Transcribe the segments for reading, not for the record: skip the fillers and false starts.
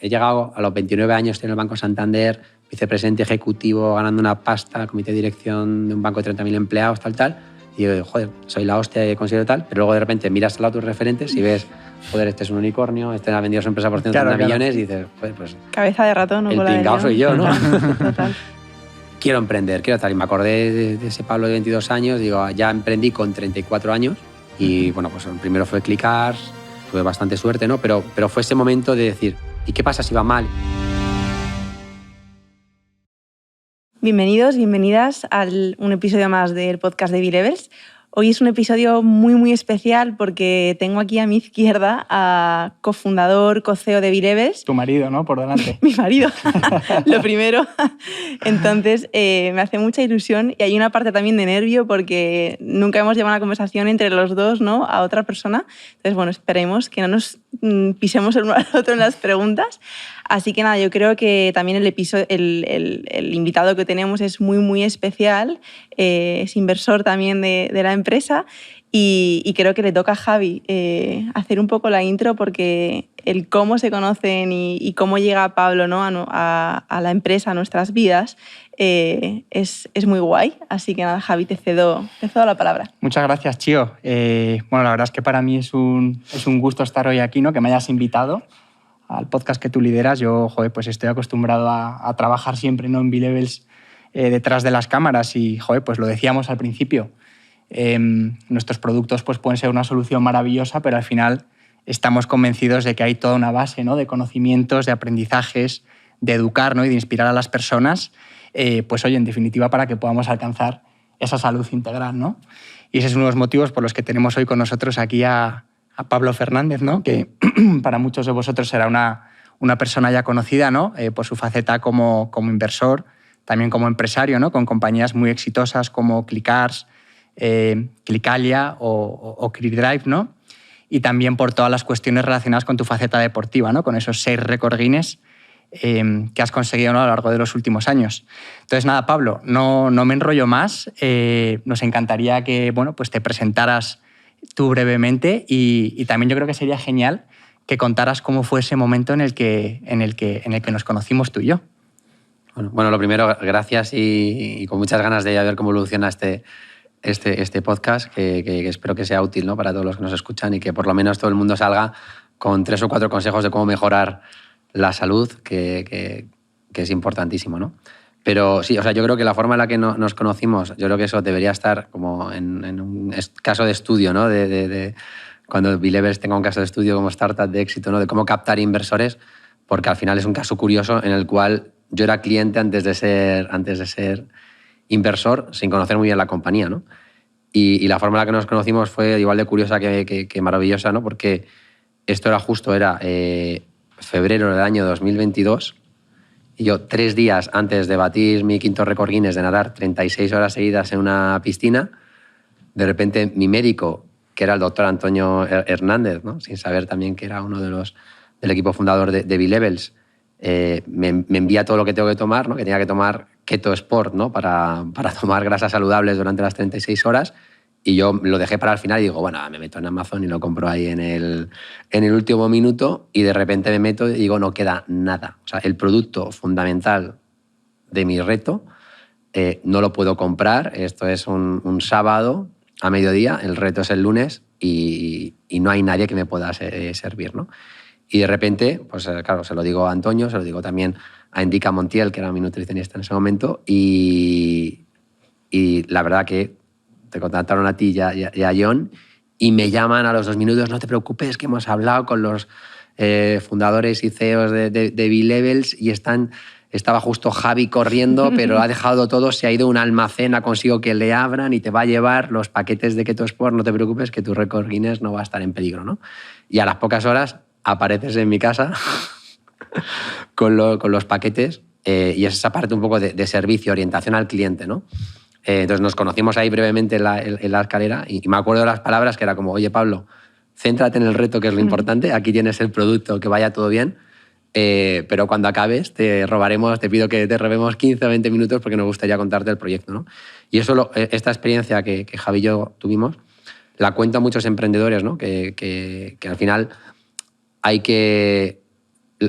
he llegado a los 29 años en el Banco Santander, vicepresidente ejecutivo, ganando una pasta, comité de dirección de un banco de 30.000 empleados, tal. Y digo, joder, soy la hostia, considero tal. Pero luego de repente miras al lado tus referentes y ves, joder, este es un unicornio, este ha vendido su empresa por 130 millones y dices, joder, pues... Cabeza de ratón, ¿no? El pringao soy yo, ¿no? Total. Quiero emprender, quiero tal. Y me acordé de ese Pablo de 22 años, digo, ya emprendí con 34 años y bueno, pues el primero fue Clickars, tuve bastante suerte, ¿no? Pero fue ese momento de decir, ¿y qué pasa si va mal? Bienvenidos, bienvenidas a un episodio más del podcast de B-Levels. Hoy es un episodio muy, muy especial porque tengo aquí a mi izquierda a cofundador, co-CEO de B-Levels. Tu marido, ¿no? Por delante. Mi marido, lo primero. Entonces, me hace mucha ilusión y hay una parte también de nervio porque nunca hemos llevado una conversación entre los dos, ¿no? A otra persona. Entonces, bueno, esperemos que no nos pisemos el uno al otro en las preguntas. Así que nada, yo creo que también el invitado que tenemos es muy, muy especial. Es inversor también de la empresa y creo que le toca a Javi hacer un poco la intro porque el cómo se conocen y cómo llega Pablo, ¿no? a la empresa, a nuestras vidas, es muy guay. Así que nada, Javi, te cedo la palabra. Muchas gracias, Chio. Bueno, la verdad es que para mí es un gusto estar hoy aquí, ¿no? Que me hayas invitado al podcast que tú lideras. Yo, joder, pues estoy acostumbrado a trabajar siempre, ¿no? En B-Levels detrás de las cámaras y, joder, pues lo decíamos al principio. Nuestros productos pues, pueden ser una solución maravillosa, pero al final estamos convencidos de que hay toda una base, ¿no? De conocimientos, de aprendizajes, de educar, ¿no? Y de inspirar a las personas, pues oye, en definitiva, para que podamos alcanzar esa salud integral, ¿no? Y ese es uno de los motivos por los que tenemos hoy con nosotros aquí a Pablo Fernández, ¿no? Que para muchos de vosotros será una persona ya conocida, ¿no? Por su faceta como inversor, también como empresario, ¿no? Con compañías muy exitosas como Clickars, Clickalia o ClickDrive, ¿no? Y también por todas las cuestiones relacionadas con tu faceta deportiva, ¿no? Con esos 6 récord Guinness que has conseguido, ¿no? A lo largo de los últimos años. Entonces, nada, Pablo, no me enrollo más. Nos encantaría que, bueno, pues te presentaras tú brevemente y también yo creo que sería genial que contaras cómo fue ese momento en el que nos conocimos tú y yo. Bueno, lo primero, gracias y con muchas ganas de ver cómo evoluciona este podcast, que espero que sea útil, ¿no? Para todos los que nos escuchan y que por lo menos todo el mundo salga con 3 o 4 consejos de cómo mejorar la salud, que es importantísimo, ¿no? Pero sí, o sea, yo creo que la forma en la que nos conocimos, yo creo que eso debería estar como en un caso de estudio, ¿no? De cuando B-Levels tenga un caso de estudio como startup de éxito, ¿no? De cómo captar inversores, porque al final es un caso curioso en el cual yo era cliente antes de ser inversor, sin conocer muy bien la compañía, ¿no? Y la forma en la que nos conocimos fue igual de curiosa que maravillosa, ¿no? Porque esto era febrero del año 2022 y yo 3 días antes de batir mi 5º récord Guinness de nadar 36 horas seguidas en una piscina, de repente mi médico, que era el doctor Antonio Hernández, ¿no? Sin saber también que era uno del equipo fundador de B-Levels, me envía todo lo que tengo que tomar, ¿no? Que tenía que tomar Keto Sport, ¿no? Para tomar grasas saludables durante las 36 horas. Y yo lo dejé para el final y digo, bueno, me meto en Amazon y lo compro ahí en el último minuto y de repente me meto y digo, no queda nada. O sea, el producto fundamental de mi reto no lo puedo comprar. Esto es un sábado a mediodía, el reto es el lunes y no hay nadie que me pueda servir, ¿no? Y de repente, pues claro, se lo digo a Antonio, se lo digo también a Indica Montiel, que era mi nutricionista en ese momento, y la verdad que te contactaron a ti y a John y me llaman a los 2 minutos, no te preocupes, que hemos hablado con los fundadores y CEOs de B-Levels y estaba justo Javi corriendo, pero ha dejado todo, se ha ido a un almacén, ha conseguido que le abran y te va a llevar los paquetes de Keto Sport, no te preocupes, que tu récord Guinness no va a estar en peligro, ¿no? Y a las pocas horas apareces en mi casa con los paquetes y es esa parte un poco de servicio, orientación al cliente, ¿no? Entonces nos conocimos ahí brevemente en la escalera y me acuerdo de las palabras que era como, oye Pablo, céntrate en el reto, que es lo importante, aquí tienes el producto, que vaya todo bien, pero cuando acabes te pido que te robemos 15 o 20 minutos porque nos gustaría contarte el proyecto, ¿no? Y eso, esta experiencia que Javi y yo tuvimos, la cuento a muchos emprendedores, ¿no? Que al final hay que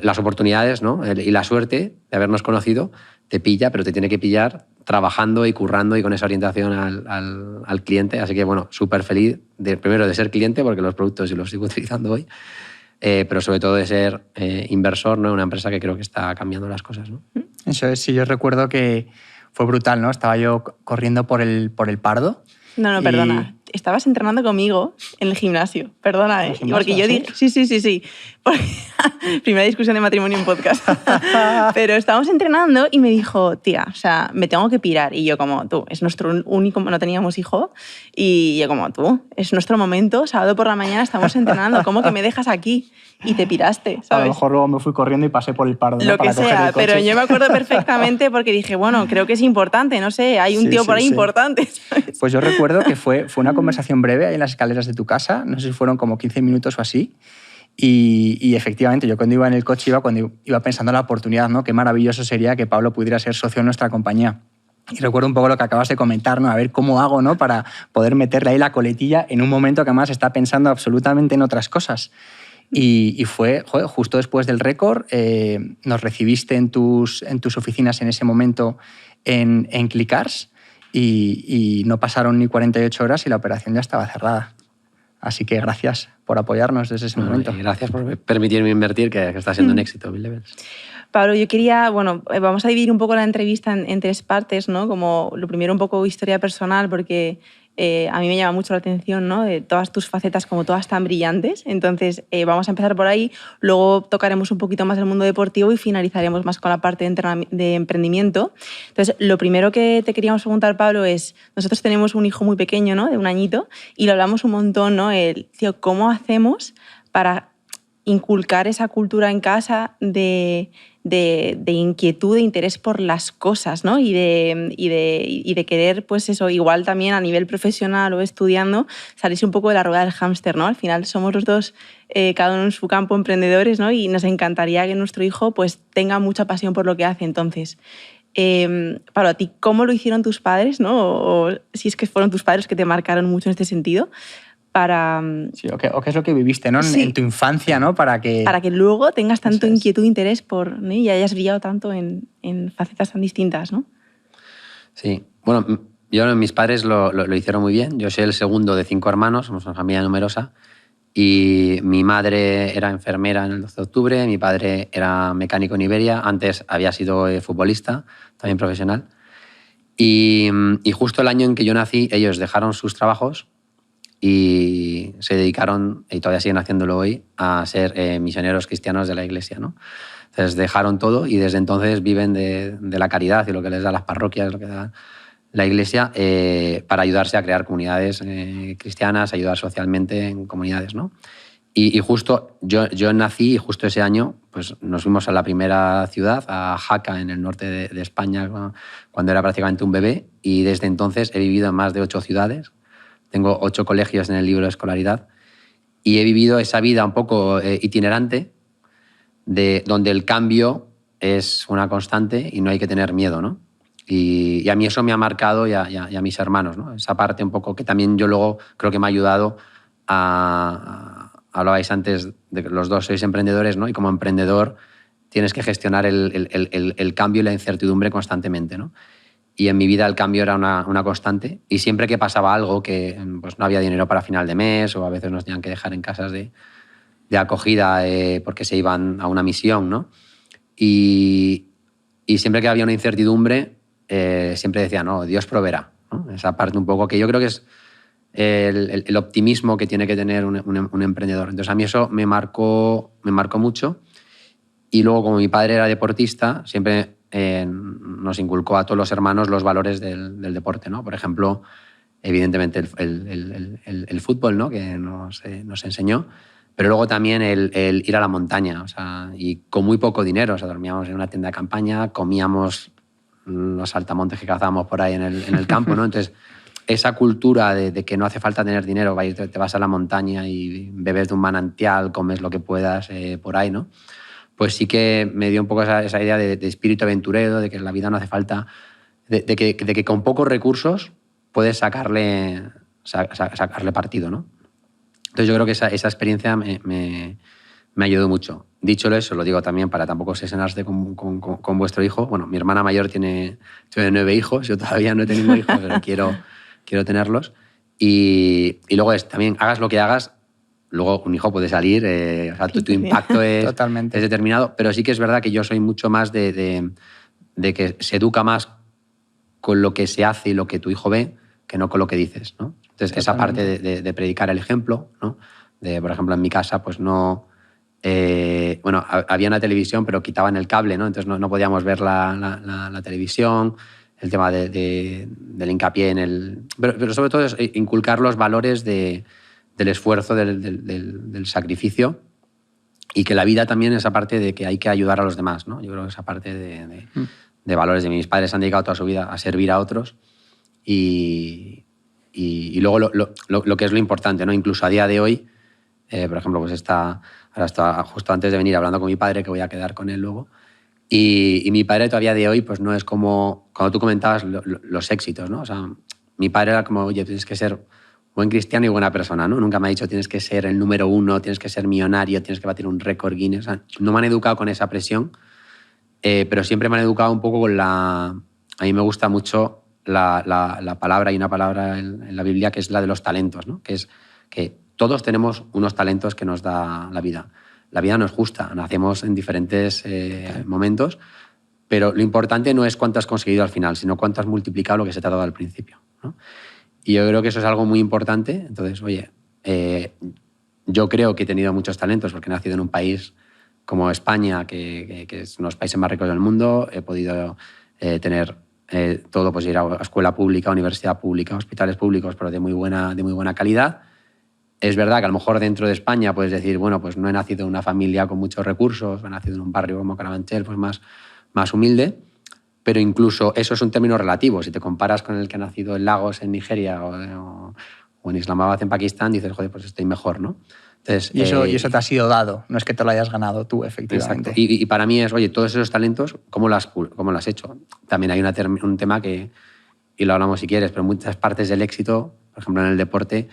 las oportunidades, ¿no? Y la suerte de habernos conocido te pilla, pero te tiene que pillar trabajando y currando y con esa orientación al cliente. Así que, bueno, súper feliz, primero de ser cliente, porque los productos yo los sigo utilizando hoy, pero sobre todo de ser inversor, ¿no? En una empresa que creo que está cambiando las cosas, ¿no? Eso es, sí, yo recuerdo que fue brutal, ¿no? Estaba yo corriendo por el Pardo. No, perdona. Estabas entrenando conmigo en el gimnasio. Perdona, ¿eh? Porque yo dije... Sí. Porque... Primera discusión de matrimonio en podcast. Pero estábamos entrenando y me dijo, tía, o sea, me tengo que pirar. Y yo como, tú, es nuestro único... No teníamos hijo. Y yo como, tú, es nuestro momento. Sábado por la mañana estamos entrenando. ¿Cómo que me dejas aquí? Y te piraste, ¿sabes? A lo mejor luego me fui corriendo y pasé por el Pardo, ¿no? Lo que sea, pero yo me acuerdo perfectamente porque dije, bueno, creo que es importante, no sé, hay un tío por ahí importante, ¿sabes? Pues yo recuerdo que fue una conversación breve ahí en las escaleras de tu casa, no sé si fueron como 15 minutos o así, y efectivamente yo cuando iba en el coche iba pensando en la oportunidad, ¿no? Qué maravilloso sería que Pablo pudiera ser socio de nuestra compañía. Y recuerdo un poco lo que acabas de comentar, ¿no? A ver cómo hago, ¿no? Para poder meterle ahí la coletilla en un momento que además está pensando absolutamente en otras cosas. Y fue, joder, justo después del récord, nos recibiste en tus oficinas en ese momento en Clicars y no pasaron ni 48 horas y la operación ya estaba cerrada. Así que gracias por apoyarnos desde ese momento. Y gracias por permitirme invertir, que está siendo un éxito, Bill Levels. Pablo, yo quería, bueno, vamos a dividir un poco la entrevista en tres partes, ¿no? Como lo primero un poco historia personal, porque a mí me llama mucho la atención, ¿no? De todas tus facetas como todas tan brillantes. Entonces, vamos a empezar por ahí, luego tocaremos un poquito más el mundo deportivo y finalizaremos más con la parte de emprendimiento. Entonces, lo primero que te queríamos preguntar, Pablo, es, nosotros tenemos un hijo muy pequeño, ¿no? De 1 añito, y lo hablamos un montón, ¿no? Tío, ¿cómo hacemos para inculcar esa cultura en casa de inquietud, de interés por las cosas, ¿no? y de querer, pues eso, igual también a nivel profesional o estudiando, salirse un poco de la rueda del hámster, ¿no? Al final somos los dos, cada uno en su campo, emprendedores, ¿no? Y nos encantaría que nuestro hijo pues, tenga mucha pasión por lo que hace. Entonces, Pablo, ¿a ti cómo lo hicieron tus padres, ¿no? O si es que fueron tus padres que te marcaron mucho en este sentido, para... Sí, o qué es lo que viviste, ¿no? Sí. En tu infancia, ¿no? Para que luego tengas tanto inquietud e interés por, ¿no? Y hayas brillado tanto en facetas tan distintas, ¿no? Sí. Bueno, mis padres lo hicieron muy bien. Yo soy el segundo de 5 hermanos, somos una familia numerosa. Y mi madre era enfermera en el 12 de octubre, mi padre era mecánico en Iberia, antes había sido futbolista, también profesional. Y justo el año en que yo nací, ellos dejaron sus trabajos y se dedicaron, y todavía siguen haciéndolo hoy, a ser misioneros cristianos de la iglesia, ¿no? Entonces dejaron todo y desde entonces viven de la caridad y lo que les da las parroquias, lo que da la iglesia, para ayudarse a crear comunidades cristianas, ayudar socialmente en comunidades, ¿no? Y justo yo nací y justo ese año pues, nos fuimos a la primera ciudad, a Jaca, en el norte de España, cuando era prácticamente un bebé, y desde entonces he vivido en más de 8 ciudades. Tengo 8 colegios en el libro de escolaridad y he vivido esa vida un poco itinerante, donde el cambio es una constante y no hay que tener miedo, ¿no? Y a mí eso me ha marcado y a mis hermanos, ¿no? Esa parte un poco que también yo luego creo que me ha ayudado hablabais antes de que los dos sois emprendedores, ¿no? Y como emprendedor tienes que gestionar el cambio y la incertidumbre constantemente, ¿no? Y en mi vida el cambio era una constante y siempre que pasaba algo, que pues, no había dinero para final de mes o a veces nos tenían que dejar en casas de acogida porque se iban a una misión, ¿no? Y siempre que había una incertidumbre, siempre decía, no, Dios proveerá, ¿no? Esa parte un poco que yo creo que es el optimismo que tiene que tener un emprendedor. Entonces a mí eso me marcó mucho y luego como mi padre era deportista, siempre nos inculcó a todos los hermanos los valores del deporte, ¿no? Por ejemplo, evidentemente el fútbol, ¿no? Que nos enseñó, pero luego también el ir a la montaña, o sea, y con muy poco dinero, o sea, dormíamos en una tienda de campaña, comíamos los saltamontes que cazábamos por ahí en el campo, ¿no? Entonces, esa cultura de que no hace falta tener dinero, te vas a la montaña y bebes de un manantial, comes lo que puedas por ahí, ¿no? Pues sí que me dio un poco esa idea de espíritu aventurero, de que en la vida no hace falta, de que con pocos recursos puedes sacarle partido, ¿no? Entonces yo creo que esa experiencia me me ayudó mucho. Dicho eso, lo digo también para tampoco obsesionarse con vuestro hijo. Bueno, mi hermana mayor tiene 9 hijos, yo todavía no he tenido hijos, pero quiero tenerlos. Y luego también, hagas lo que hagas, luego un hijo puede salir, o sea, tu impacto es determinado, pero sí que es verdad que yo soy mucho más de que se educa más con lo que se hace y lo que tu hijo ve que no con lo que dices, ¿no? Entonces, esa parte de predicar el ejemplo, ¿no? Por ejemplo, en mi casa, pues no... bueno, había una televisión, pero quitaban el cable, ¿no? Entonces no podíamos ver la televisión, el tema del hincapié en el... Pero sobre todo es inculcar los valores del esfuerzo, del sacrificio, y que la vida también es esa parte de que hay que ayudar a los demás, ¿no? Yo creo que esa parte de valores de mis padres han dedicado toda su vida a servir a otros y luego lo que es lo importante, ¿no? Incluso a día de hoy, por ejemplo, pues ahora está justo antes de venir hablando con mi padre, que voy a quedar con él luego, y mi padre todavía de hoy pues no es como cuando tú comentabas los éxitos, ¿no? O sea, mi padre era como, oye, tienes que ser buen cristiano y buena persona, ¿no? Nunca me ha dicho tienes que ser el número 1, tienes que ser millonario, tienes que batir un récord Guinness. O sea, no me han educado con esa presión, pero siempre me han educado un poco con la... A mí me gusta mucho la palabra, hay una palabra en la Biblia que es la de los talentos, ¿no? Que es que todos tenemos unos talentos que nos da la vida. La vida no es justa, nacemos en diferentes momentos, pero lo importante no es cuánto has conseguido al final, sino cuánto has multiplicado lo que se te ha dado al principio, ¿no? Y yo creo que eso es algo muy importante. Entonces, oye, yo creo que he tenido muchos talentos porque he nacido en un país como España, que es uno de los países más ricos del mundo. He podido tener todo, pues ir a escuela pública, universidad pública, hospitales públicos, pero de muy buena calidad. Es verdad que a lo mejor dentro de España puedes decir, bueno, pues no he nacido en una familia con muchos recursos, he nacido en un barrio como Carabanchel, pues más humilde, pero incluso eso es un término relativo. Si te comparas con el que ha nacido en Lagos, en Nigeria, o en Islamabad, en Pakistán, dices, joder, pues estoy mejor, ¿no? Entonces, y eso te ha sido dado, no es que te lo hayas ganado tú, efectivamente. Exacto. Y para mí es, oye, todos esos talentos, ¿cómo lo has hecho? También hay un tema que, y lo hablamos si quieres, pero muchas partes del éxito, por ejemplo en el deporte,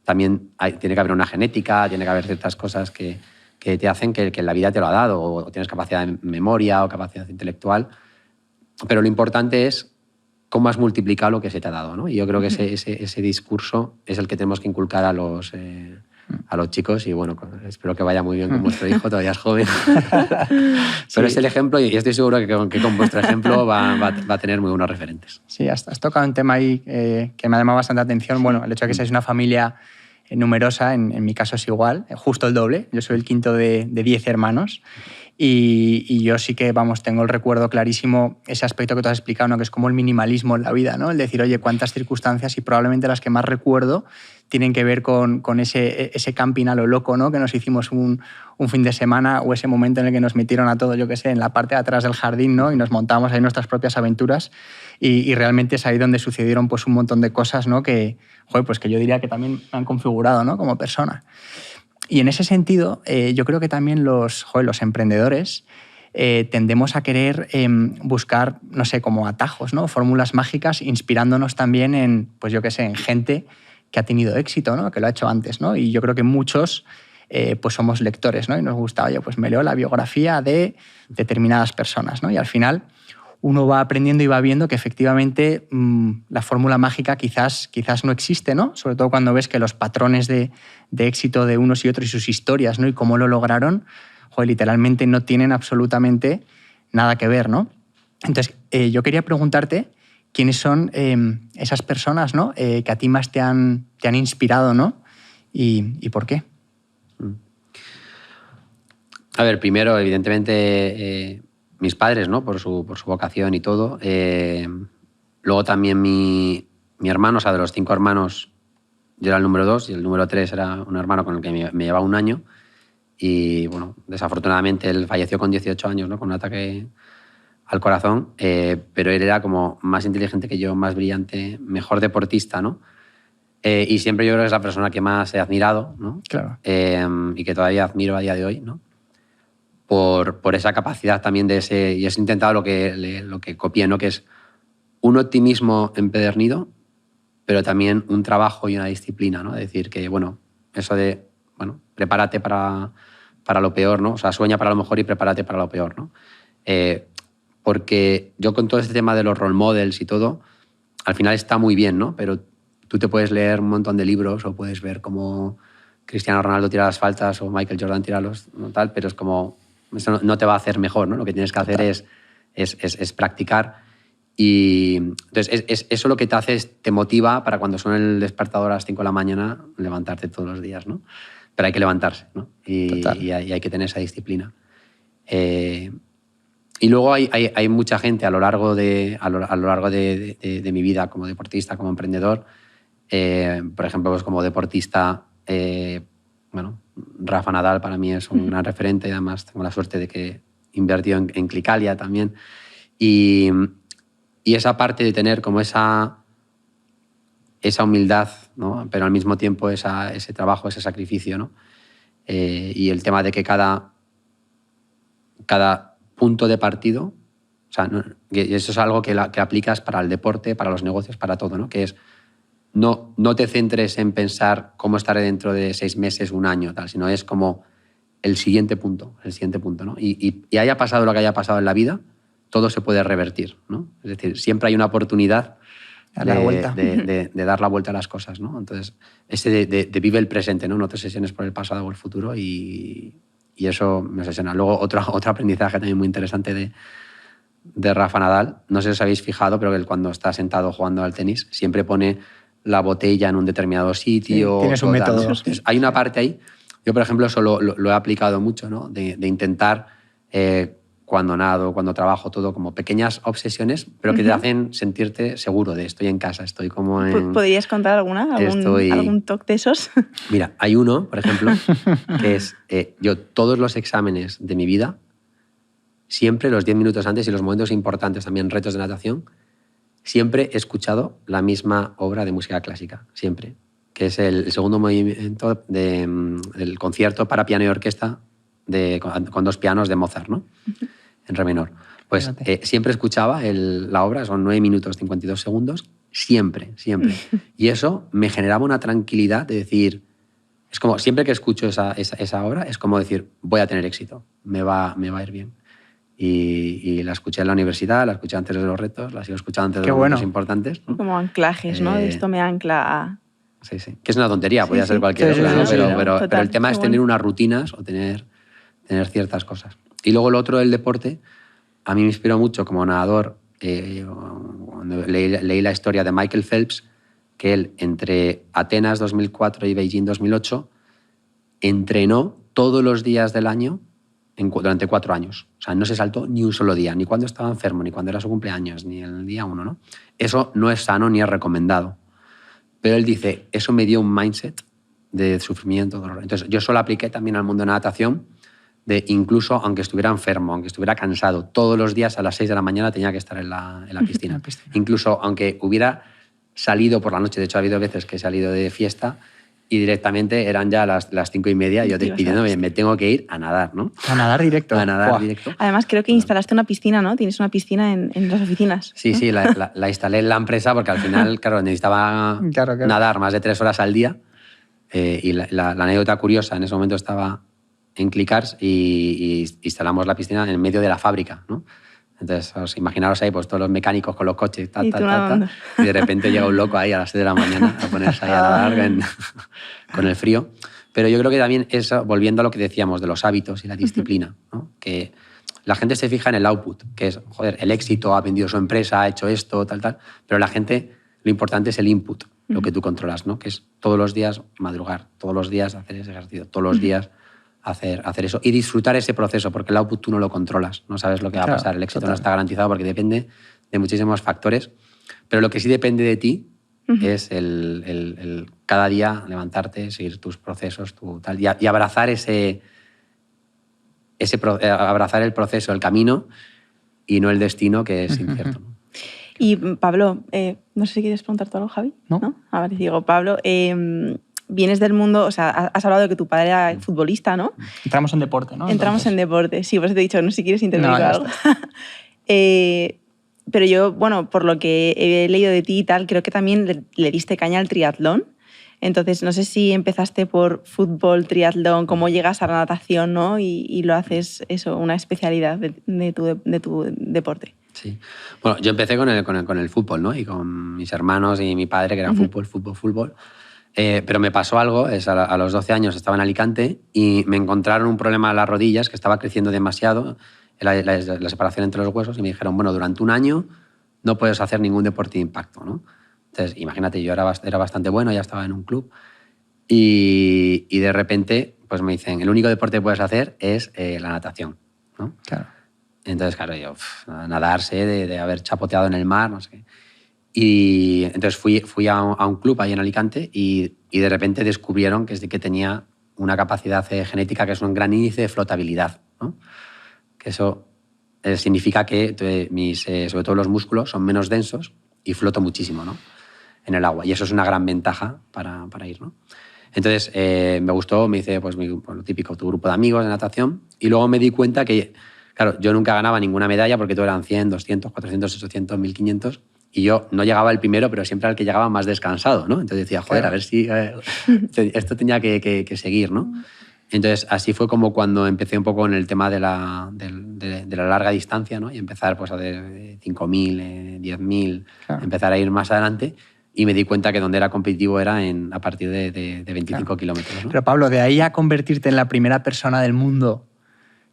también tiene que haber una genética, tiene que haber ciertas cosas que te hacen que la vida te lo ha dado, o tienes capacidad de memoria o capacidad intelectual, pero lo importante es cómo has multiplicado lo que se te ha dado, ¿no? Y yo creo que ese discurso es el que tenemos que inculcar a los chicos, y bueno, espero que vaya muy bien con vuestro hijo, todavía es joven. Pero es el ejemplo, y estoy seguro que con vuestro ejemplo va a tener muy buenos referentes. Sí, has tocado un tema ahí que me ha llamado bastante atención. Bueno, el hecho de que seáis una familia numerosa, en mi caso es igual, justo el doble. Yo soy el quinto de 10 hermanos. Y yo sí que, tengo el recuerdo clarísimo, ese aspecto que tú has explicado, ¿no? Que es como el minimalismo en la vida, ¿no? El decir, oye, cuántas circunstancias, y probablemente las que más recuerdo tienen que ver con ese camping a lo loco, ¿no? Que nos hicimos un fin de semana, o ese momento en el que nos metieron a todos, yo qué sé, en la parte de atrás del jardín, ¿no? Y nos montábamos ahí nuestras propias aventuras, y realmente es ahí donde sucedieron pues, un montón de cosas, ¿no? Que yo diría que también me han configurado, ¿no? Como persona. Y en ese sentido, yo creo que también los emprendedores tendemos a querer buscar, no sé, como atajos, ¿no? Fórmulas mágicas, inspirándonos también en, pues yo qué sé, en gente que ha tenido éxito, ¿no? Que lo ha hecho antes, ¿no? Y yo creo que muchos pues somos lectores, ¿no? Y nos gusta, oye, pues me leo la biografía de determinadas personas, ¿no? Y al final uno va aprendiendo y va viendo que efectivamente la fórmula mágica quizás no existe, ¿no? Sobre todo cuando ves que los patrones de éxito de unos y otros y sus historias, ¿no? Y cómo lo lograron, literalmente no tienen absolutamente nada que ver, ¿no? Entonces, yo quería preguntarte quiénes son esas personas, ¿no? Que a ti más te han inspirado, ¿no? Y por qué. A ver, primero, evidentemente... mis padres, ¿no? Por su vocación y todo. Luego también mi hermano, o sea, de los 5 hermanos, yo era el número 2 y el número 3 era un hermano con el que me llevaba un año. Y bueno, desafortunadamente él falleció con 18 años, ¿no? Con un ataque al corazón. Pero él era como más inteligente que yo, más brillante, mejor deportista, ¿no? Y siempre yo creo que es la persona que más he admirado, ¿no? Claro. Y que todavía admiro a día de hoy, ¿no? Por esa capacidad también de ese... Y he intentado lo que copié, ¿no? Que es un optimismo empedernido, pero también un trabajo y una disciplina, ¿no? Es decir, que, bueno, eso de, bueno, prepárate para para lo peor, ¿no? O sea, sueña para lo mejor y prepárate para lo peor, ¿no? Porque yo con todo este tema de los role models y todo, al final está muy bien, ¿no? Pero tú te puedes leer un montón de libros o puedes ver cómo Cristiano Ronaldo tira las faltas o Michael Jordan tira los... ¿no? Tal, pero es como... Eso no te va a hacer mejor, ¿no? Lo que tienes que hacer es practicar. Y entonces eso lo que te hace es te motiva para cuando suene el despertador a las 5 de la mañana levantarte todos los días, ¿no? Pero hay que levantarse, ¿no? Y hay que tener esa disciplina. Y luego hay mucha gente a lo largo de mi vida como deportista, como emprendedor. Por ejemplo, pues como deportista, bueno, Rafa Nadal para mí es un gran referente. Además, tengo la suerte de que invertió en Clicalia también. Y esa parte de tener como esa humildad, ¿no? Pero al mismo tiempo ese trabajo, ese sacrificio, ¿no? Y el tema de que cada punto de partido, o sea, que eso es algo que aplicas para el deporte, para los negocios, para todo, ¿no? Que es no te centres en pensar cómo estaré dentro de 6 meses, un año, tal, sino es como el siguiente punto, ¿no? Y haya pasado lo que haya pasado en la vida, todo se puede revertir, ¿no? Es decir, siempre hay una oportunidad de dar la vuelta a las cosas, ¿no? Entonces, de vive el presente, ¿no? No te obsesiones por el pasado o el futuro y eso me obsesiona. Luego, otro aprendizaje también muy interesante de Rafa Nadal, no sé si os habéis fijado, pero que él cuando está sentado jugando al tenis siempre pone la botella en un determinado sitio. Sí, tienes un método. Entonces, hay una parte ahí, yo por ejemplo eso lo he aplicado mucho, ¿no? De intentar, cuando nado, cuando trabajo, todo como pequeñas obsesiones, pero que te hacen sentirte seguro de estoy en casa, estoy como en... ¿Podrías contar alguna? ¿Algún toque de esos? Mira, hay uno, por ejemplo, que es yo todos los exámenes de mi vida, siempre los 10 minutos antes y los momentos importantes, también retos de natación, siempre he escuchado la misma obra de música clásica, siempre, que es el segundo movimiento del concierto para piano y orquesta con 2 pianos de Mozart, ¿no? En re menor. Pues siempre escuchaba la obra, son 9 minutos 52 segundos, siempre. Y eso me generaba una tranquilidad de decir, es como, siempre que escucho esa obra, es como decir, voy a tener éxito, me va a ir bien. Y la escuché en la universidad, la escuché antes de los retos, la sigo escuchando antes de los retos importantes, ¿no? Como anclajes, ¿no? Esto me ancla a... Sí. Que es una tontería, podría ser cualquier otra, ¿no? Pero el tema es tener unas rutinas o tener ciertas cosas. Y luego lo otro del deporte, a mí me inspiró mucho como nadador, cuando leí la historia de Michael Phelps, que él entre Atenas 2004 y Beijing 2008 entrenó todos los días del año durante 4 años. O sea, no se saltó ni un solo día, ni cuando estaba enfermo, ni cuando era su cumpleaños, ni el día 1, ¿no? Eso no es sano ni es recomendado. Pero él dice, eso me dio un mindset de sufrimiento, dolor. Entonces, yo solo apliqué también al mundo de natación, de incluso aunque estuviera enfermo, aunque estuviera cansado, todos los días a las 6 de la mañana tenía que estar en la piscina. Incluso aunque hubiera salido por la noche, de hecho ha habido veces que he salido de fiesta y directamente eran ya las 5:30 y yo despidiéndome, me tengo que ir a nadar, ¿no? A nadar directo. A nadar directo. Además, creo que instalaste una piscina, ¿no? Tienes una piscina en las oficinas. Sí, ¿no? sí, la instalé en la empresa porque al final, claro, necesitaba nadar más de 3 horas al día. Y la anécdota curiosa, en ese momento estaba en Clicars y instalamos la piscina en medio de la fábrica, ¿no? Entonces, imaginaros ahí pues, todos los mecánicos con los coches, y de repente llega un loco ahí a las 6 de la mañana a ponerse ahí a nadar con el frío. Pero yo creo que también eso, volviendo a lo que decíamos de los hábitos y la disciplina, ¿no? Que la gente se fija en el output, que es, joder, el éxito, ha vendido su empresa, ha hecho esto, tal, pero la gente, lo importante es el input, lo que tú controlas, ¿no? Que es todos los días madrugar, todos los días hacer ese ejercicio, todos los días hacer eso y disfrutar ese proceso, porque el output tú no lo controlas, no sabes lo que va a pasar, el éxito no está garantizado porque depende de muchísimos factores, pero lo que sí depende de ti es el cada día levantarte, seguir tus procesos, y abrazar abrazar el proceso, el camino y no el destino, que es incierto, ¿no? Y Pablo, no sé si quieres preguntar tú algo, Javi. ¿No? A ver, digo, Pablo, vienes del mundo, o sea, has hablado de que tu padre era futbolista, ¿no? Entramos en deporte, ¿no? Entramos en deporte, sí, pues te he dicho, no sé si quieres intervenir algo. Pero yo, bueno, por lo que he leído de ti y tal, creo que también le diste caña al triatlón. Entonces, no sé si empezaste por fútbol, triatlón, cómo llegas a la natación, ¿no? Y lo haces eso, una especialidad de tu deporte. Sí. Bueno, yo empecé con el fútbol, ¿no? Y con mis hermanos y mi padre, que era fútbol. Pero me pasó algo, a los 12 años estaba en Alicante y me encontraron un problema en las rodillas que estaba creciendo demasiado, la separación entre los huesos, y me dijeron, bueno, durante un año no puedes hacer ningún deporte de impacto, ¿no? Entonces, imagínate, yo era bastante bueno, ya estaba en un club y de repente pues me dicen, el único deporte que puedes hacer es la natación, ¿no? Claro. Entonces, claro, yo, nadarse, de haber chapoteado en el mar, no sé qué. Y entonces fui a un club ahí en Alicante y de repente descubrieron que tenía una capacidad genética que es un gran índice de flotabilidad, ¿no? Que eso significa que sobre todo los músculos son menos densos y floto muchísimo, ¿no? En el agua. Y eso es una gran ventaja para ir, ¿no? Entonces me gustó, me hice pues, lo típico, tu grupo de amigos de natación, y luego me di cuenta que, claro, yo nunca ganaba ninguna medalla porque todo eran 100, 200, 400, 800, 1500, y yo no llegaba el primero, pero siempre al que llegaba más descansado, ¿no? Entonces decía, joder, a ver si esto tenía que seguir, ¿no? Entonces así fue como cuando empecé un poco en el tema de la larga distancia, ¿no? Y empezar pues, a hacer 5.000, 10.000, claro. Empezar a ir más adelante. Y me di cuenta que donde era competitivo era a partir de 25 claro. kilómetros, ¿no? Pero Pablo, de ahí a convertirte en la primera persona del mundo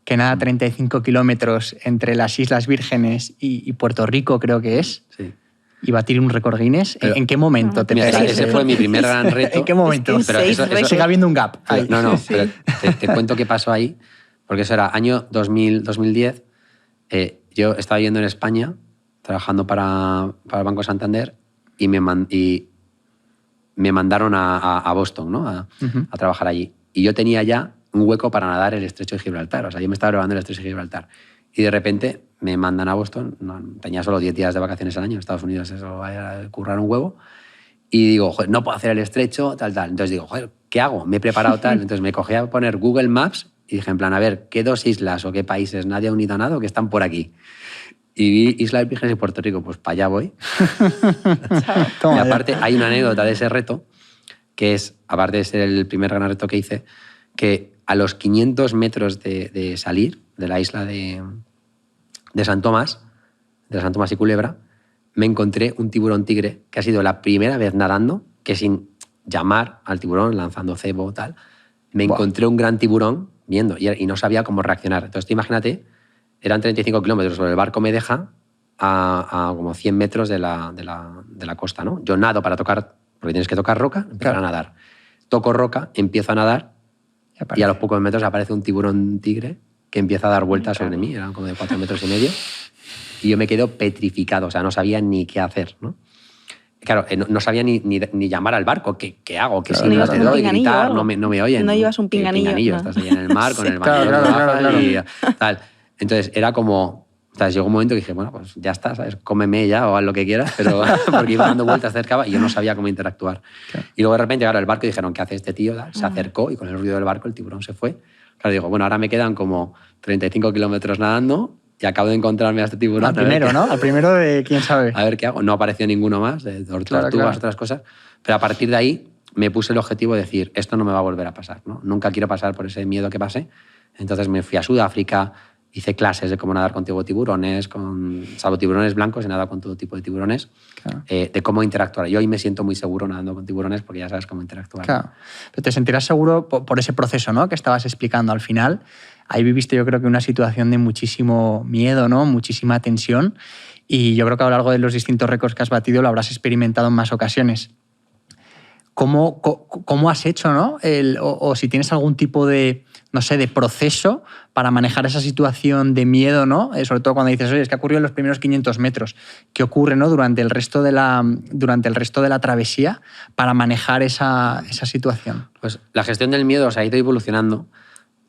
que nada 35 kilómetros entre las Islas Vírgenes y Puerto Rico, creo que es, sí. Y batir un récord Guinness, ¿en qué momento te pegaste? Ese fue mi primer gran reto. ¿En qué momento? Pero eso sigue habiendo un gap. Pero, no, sí. Pero te cuento qué pasó ahí, porque eso era año 2010. Yo estaba viviendo en España, trabajando para el Banco Santander, y me mandaron a Boston, ¿no? A trabajar allí. Y yo tenía ya un hueco para nadar el Estrecho de Gibraltar. O sea, yo me estaba probando el Estrecho de Gibraltar. Y de repente me mandan a Boston. Tenía solo 10 días de vacaciones al año. En Estados Unidos eso va a currar un huevo. Y digo, joder, no puedo hacer el Estrecho, tal. Entonces digo, joder, ¿qué hago? Me he preparado tal. Entonces me cogí a poner Google Maps y dije, en plan, a ver, ¿qué 2 islas o qué países nadie ha unido a nada o que están por aquí? Y vi Islas Vírgenes y Puerto Rico, pues para allá voy. Y aparte hay una anécdota de ese reto, que es, aparte de ser el primer gran reto que hice, que a los 500 metros de salir de la isla de San Tomás y Culebra, me encontré un tiburón tigre, que ha sido la primera vez nadando, que sin llamar al tiburón, lanzando cebo o tal, me encontré un gran tiburón viendo y no sabía cómo reaccionar. Entonces, imagínate, eran 35 kilómetros, pero el barco me deja a como 100 metros de la costa, ¿no? Yo nado para tocar, porque tienes que tocar roca, empezar a nadar. Toco roca, empiezo a nadar y a los pocos metros aparece un tiburón tigre que empieza a dar vueltas sobre mí, eran como de 4,5 metros, y yo me quedo petrificado, o sea, no sabía ni qué hacer, ¿no? Claro, no sabía ni llamar al barco. ¿Qué hago? ¿Qué signos te doy? Gritar, no me oyen. No llevas un pinganillo. No. Estás ahí en el mar con el baño claro. y tal. Entonces era como... O sea, llegó un momento que dije, bueno, pues ya está, ¿sabes? Cómeme ya o haz lo que quieras, pero porque iba dando vueltas cerca y yo no sabía cómo interactuar. Claro. Y luego de repente llegaron al barco y dijeron, ¿qué hace este tío? Se acercó y con el ruido del barco el tiburón se fue. Claro, digo, bueno, ahora me quedan como 35 kilómetros nadando y acabo de encontrarme a este tiburón. Al primero, ¿no? Al primero de quién sabe. A ver qué hago. No apareció ninguno más, de tortugas, otras cosas. Pero a partir de ahí me puse el objetivo de decir, esto no me va a volver a pasar, ¿no? Nunca quiero pasar por ese miedo que pasé. Entonces me fui a Sudáfrica, hice clases de cómo nadar con tiburones, salvo tiburones blancos, he nadado con todo tipo de tiburones, claro. De cómo interactuar. Yo hoy me siento muy seguro nadando con tiburones porque ya sabes cómo interactuar. Claro. Pero te sentirás seguro por ese proceso, ¿no?, que estabas explicando al final. Ahí viviste, yo creo que una situación de muchísimo miedo, ¿no?, muchísima tensión, y yo creo que a lo largo de los distintos récords que has batido lo habrás experimentado en más ocasiones. ¿Cómo has hecho, ¿no? O si tienes algún tipo de, no sé, de proceso para manejar esa situación de miedo, ¿no? Sobre todo cuando dices, oye, es que ha ocurrido en los primeros 500 metros. ¿Qué ocurre, ¿no?, durante el resto de la travesía para manejar esa situación? Pues la gestión del miedo se ha ido evolucionando.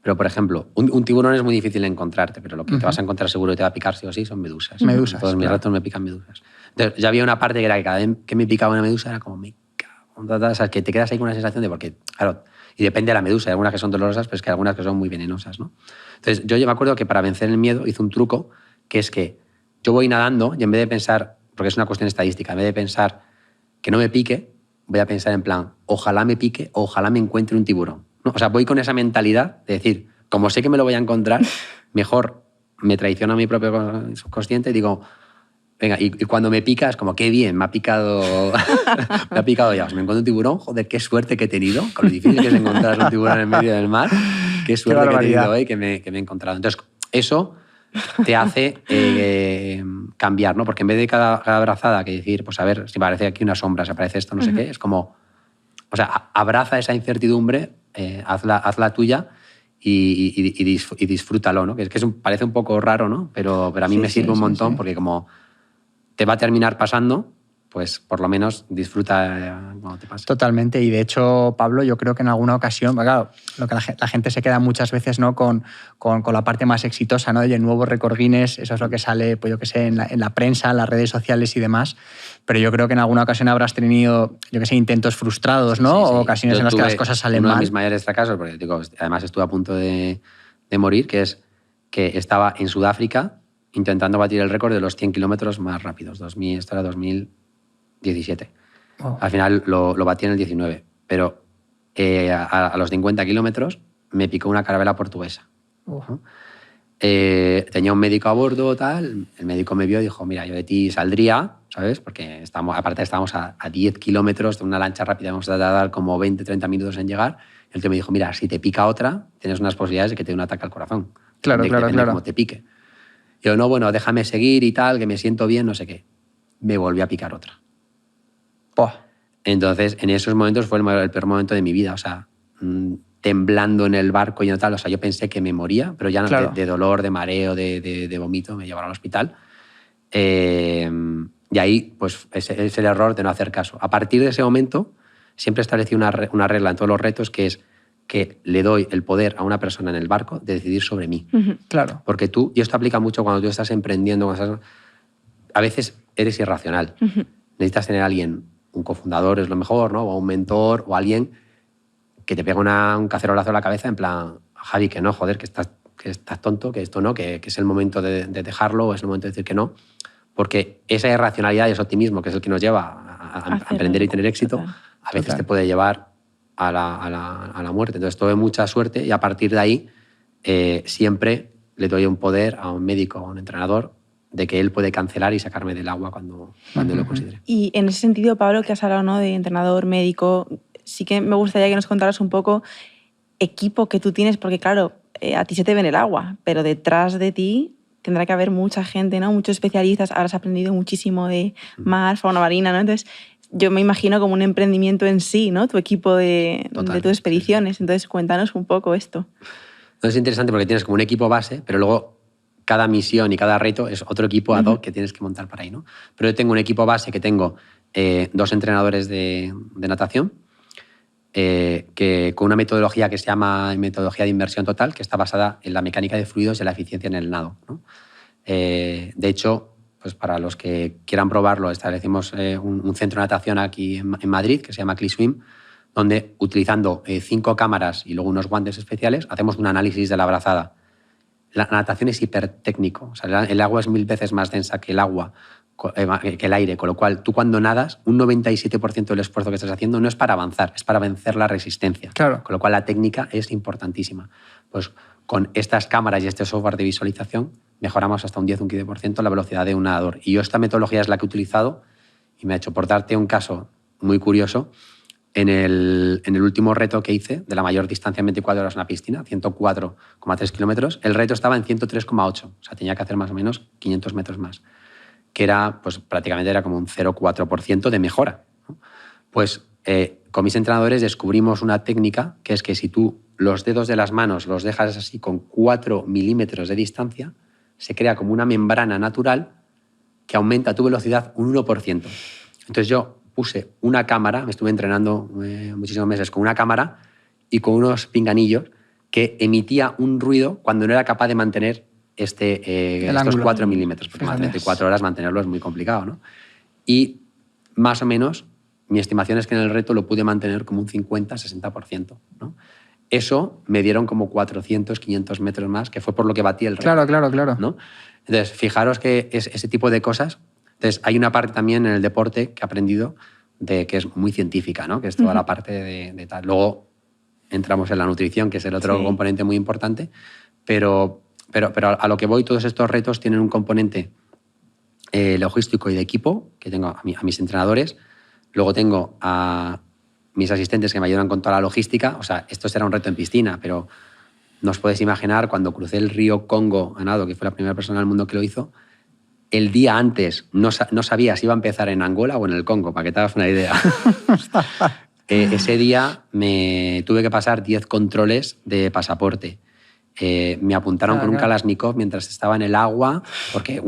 Pero, por ejemplo, un tiburón es muy difícil de encontrarte, pero lo que te vas a encontrar seguro y te va a picar sí o sí son medusas. Medusas. Todos mis retos me pican medusas. Entonces, ya había una parte que era que cada vez que me picaba una medusa era como, o sea, que te quedas ahí con una sensación de, porque, claro, y depende de la medusa, hay algunas que son dolorosas, pero es que hay algunas que son muy venenosas, ¿no? Entonces, yo me acuerdo que para vencer el miedo hice un truco, que es que yo voy nadando y en vez de pensar, porque es una cuestión estadística, en vez de pensar que no me pique, voy a pensar en plan, ojalá me pique, ojalá me encuentre un tiburón, ¿no? O sea, voy con esa mentalidad de decir, como sé que me lo voy a encontrar, mejor me traiciono a mi propio subconsciente y digo, venga, y cuando me pica es como, qué bien, me ha picado, me ha picado ya. O sea, me encuentro un tiburón, joder, qué suerte que he tenido, con lo difícil que es encontrar un tiburón en medio del mar, qué suerte que he tenido hoy que me he encontrado. Entonces, eso te hace cambiar, ¿no? Porque en vez de cada brazada que decir, pues a ver, si parece aquí una sombra, si aparece esto, no sé qué, es como, o sea, abraza esa incertidumbre, hazla tuya y disfrútalo, ¿no? Que parece un poco raro, ¿no? Pero a mí me sirve un montón porque como te va a terminar pasando, pues por lo menos disfruta cuando te pasa. Totalmente. Y de hecho, Pablo, yo creo que en alguna ocasión, claro, lo que la gente se queda muchas veces, ¿no? con la parte más exitosa, ¿no? El nuevo récord Guinness, eso es lo que sale, pues yo qué sé, en la prensa, en las redes sociales y demás. Pero yo creo que en alguna ocasión habrás tenido, yo qué sé, intentos frustrados, ¿no? Sí. O ocasiones en las que las cosas salen mal. Uno de mis mayores fracasos, porque digo, además estuve a punto de morir, que es que estaba en Sudáfrica intentando batir el récord de los 100 kilómetros más rápidos. Esto era 2017. Oh. Al final lo batí en el 19. Pero a los 50 kilómetros me picó una carabela portuguesa. ¿No? Tenía un médico a bordo, tal. El médico me vio y dijo, mira, yo de ti saldría, ¿sabes? Porque aparte estábamos a 10 kilómetros de una lancha rápida, vamos a tardar como 20-30 minutos en llegar. El tío me dijo, mira, si te pica otra, tienes unas posibilidades de que te dé un ataque al corazón. Claro. Depende cómo te pique. Yo, no, bueno, déjame seguir y tal, que me siento bien, no sé qué. Me volvió a picar otra. Oh. Entonces, en esos momentos fue el peor momento de mi vida. O sea, temblando en el barco y no tal. O sea, yo pensé que me moría, pero ya no, claro, de dolor, de mareo, de vómito, me llevaron al hospital. Y ahí, pues, es el error de no hacer caso. A partir de ese momento, siempre establecí una regla en todos los retos, que es que le doy el poder a una persona en el barco de decidir sobre mí. Claro. Porque tú, y esto aplica mucho cuando tú estás emprendiendo, a veces eres irracional. Necesitas tener a alguien, un cofundador es lo mejor, ¿no? O un mentor, o alguien que te pega un cacerolazo a la cabeza en plan, Javi, que no, joder, que estás tonto, que esto no, que es el momento de dejarlo, o es el momento de decir que no. Porque esa irracionalidad y ese optimismo, que es el que nos lleva a emprender y tener éxito, a veces te puede llevar a la muerte. Entonces, tuve mucha suerte y a partir de ahí siempre le doy un poder a un médico o a un entrenador de que él puede cancelar y sacarme del agua cuando lo considere. Y en ese sentido, Pablo, que has hablado, ¿no?, de entrenador, médico, sí que me gustaría que nos contaras un poco equipo que tú tienes, porque claro, a ti se te ve en el agua, pero detrás de ti tendrá que haber mucha gente, ¿no? Muchos especialistas, habrás aprendido muchísimo de mar, fauna marina, ¿no? Entonces, yo me imagino como un emprendimiento en sí, ¿no? Tu equipo de tus expediciones. Entonces, cuéntanos un poco esto. Entonces, es interesante porque tienes como un equipo base, pero luego cada misión y cada reto es otro equipo ad hoc que tienes que montar para ahí, ¿no? Pero yo tengo un equipo base que tengo 2 entrenadores de natación, que con una metodología que se llama metodología de inversión total, que está basada en la mecánica de fluidos y en la eficiencia en el nado, ¿no? De hecho, pues para los que quieran probarlo, establecimos un centro de natación aquí en Madrid, que se llama CliSwim, donde utilizando 5 cámaras y luego unos guantes especiales, hacemos un análisis de la brazada. La natación es hipertécnico. O sea, el agua es 1000 veces más densa que el aire, con lo cual tú cuando nadas, un 97% del esfuerzo que estás haciendo no es para avanzar, es para vencer la resistencia. Claro. Con lo cual la técnica es importantísima. Pues con estas cámaras y este software de visualización mejoramos hasta un 10 o un 15% la velocidad de un nadador. Y yo esta metodología es la que he utilizado y me ha hecho, por darte un caso muy curioso, en el último reto que hice de la mayor distancia en 24 horas en la piscina, 104,3 kilómetros, el reto estaba en 103,8. O sea, tenía que hacer más o menos 500 metros más, que era, pues prácticamente era como un 0,4% de mejora, ¿no? Pues con mis entrenadores descubrimos una técnica que es que si tú los dedos de las manos los dejas así con 4 milímetros de distancia, se crea como una membrana natural que aumenta tu velocidad un 1%. Entonces yo puse una cámara, me estuve entrenando muchísimos meses con una cámara y con unos pinganillos que emitía un ruido cuando no era capaz de mantener estos 4 milímetros, porque más de 24 horas mantenerlo es muy complicado, ¿no? Y más o menos mi estimación es que en el reto lo pude mantener como un 50-60%, ¿no? Eso me dieron como 400, 500 metros más, que fue por lo que batí el reto. Claro. ¿No? Entonces, fijaros que es ese tipo de cosas. Entonces, hay una parte también en el deporte que he aprendido, que es muy científica, ¿no? Que es toda la parte de tal. Luego entramos en la nutrición, que es el otro componente muy importante, pero a lo que voy, todos estos retos tienen un componente logístico y de equipo, que tengo a mis entrenadores, luego tengo a mis asistentes que me ayudan con toda la logística. O sea, esto será un reto en piscina, pero no os podéis imaginar cuando crucé el río Congo a nado, que fue la primera persona del mundo que lo hizo, el día antes no sabía si iba a empezar en Angola o en el Congo, para que te hagas una idea. Ese día me tuve que pasar 10 controles de pasaporte. Me apuntaron con un Kalashnikov mientras estaba en el agua, porque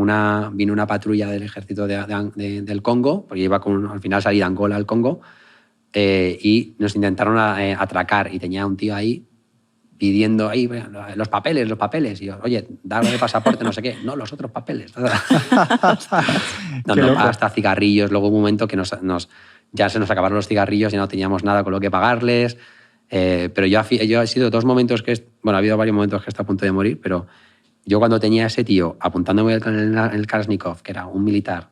vino una patrulla del ejército del Congo, porque al final salí de Angola al Congo, y nos intentaron atracar, y tenía un tío ahí pidiendo ahí los papeles, y yo, oye, dame el pasaporte, no sé qué, no, los otros papeles. Hasta cigarrillos. Luego hubo un momento que ya se nos acabaron los cigarrillos y no teníamos nada con lo que pagarles. Pero yo he sido 2 momentos ha habido varios momentos que he estado a punto de morir, pero yo cuando tenía a ese tío apuntándome con el Kalashnikov, que era un militar,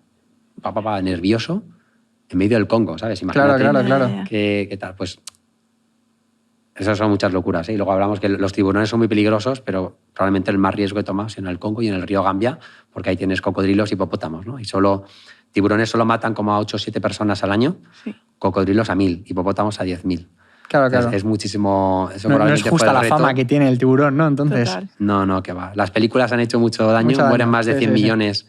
nervioso, en medio del Congo, ¿sabes? Imagínate. Claro. ¿Qué tal? Pues esas son muchas locuras, ¿eh? Y luego hablamos que los tiburones son muy peligrosos, pero probablemente el más riesgo que he tomado es en el Congo y en el río Gambia, porque ahí tienes cocodrilos y hipopótamos, ¿no? Y tiburones solo matan como a 8 o 7 personas al año, cocodrilos a 1000, hipopótamos a 10.000. Claro. Es muchísimo... Eso no es justa la fama que tiene el tiburón, ¿no? Entonces... Total. No, que va. Las películas han hecho mucho daño, mueren más de 100 millones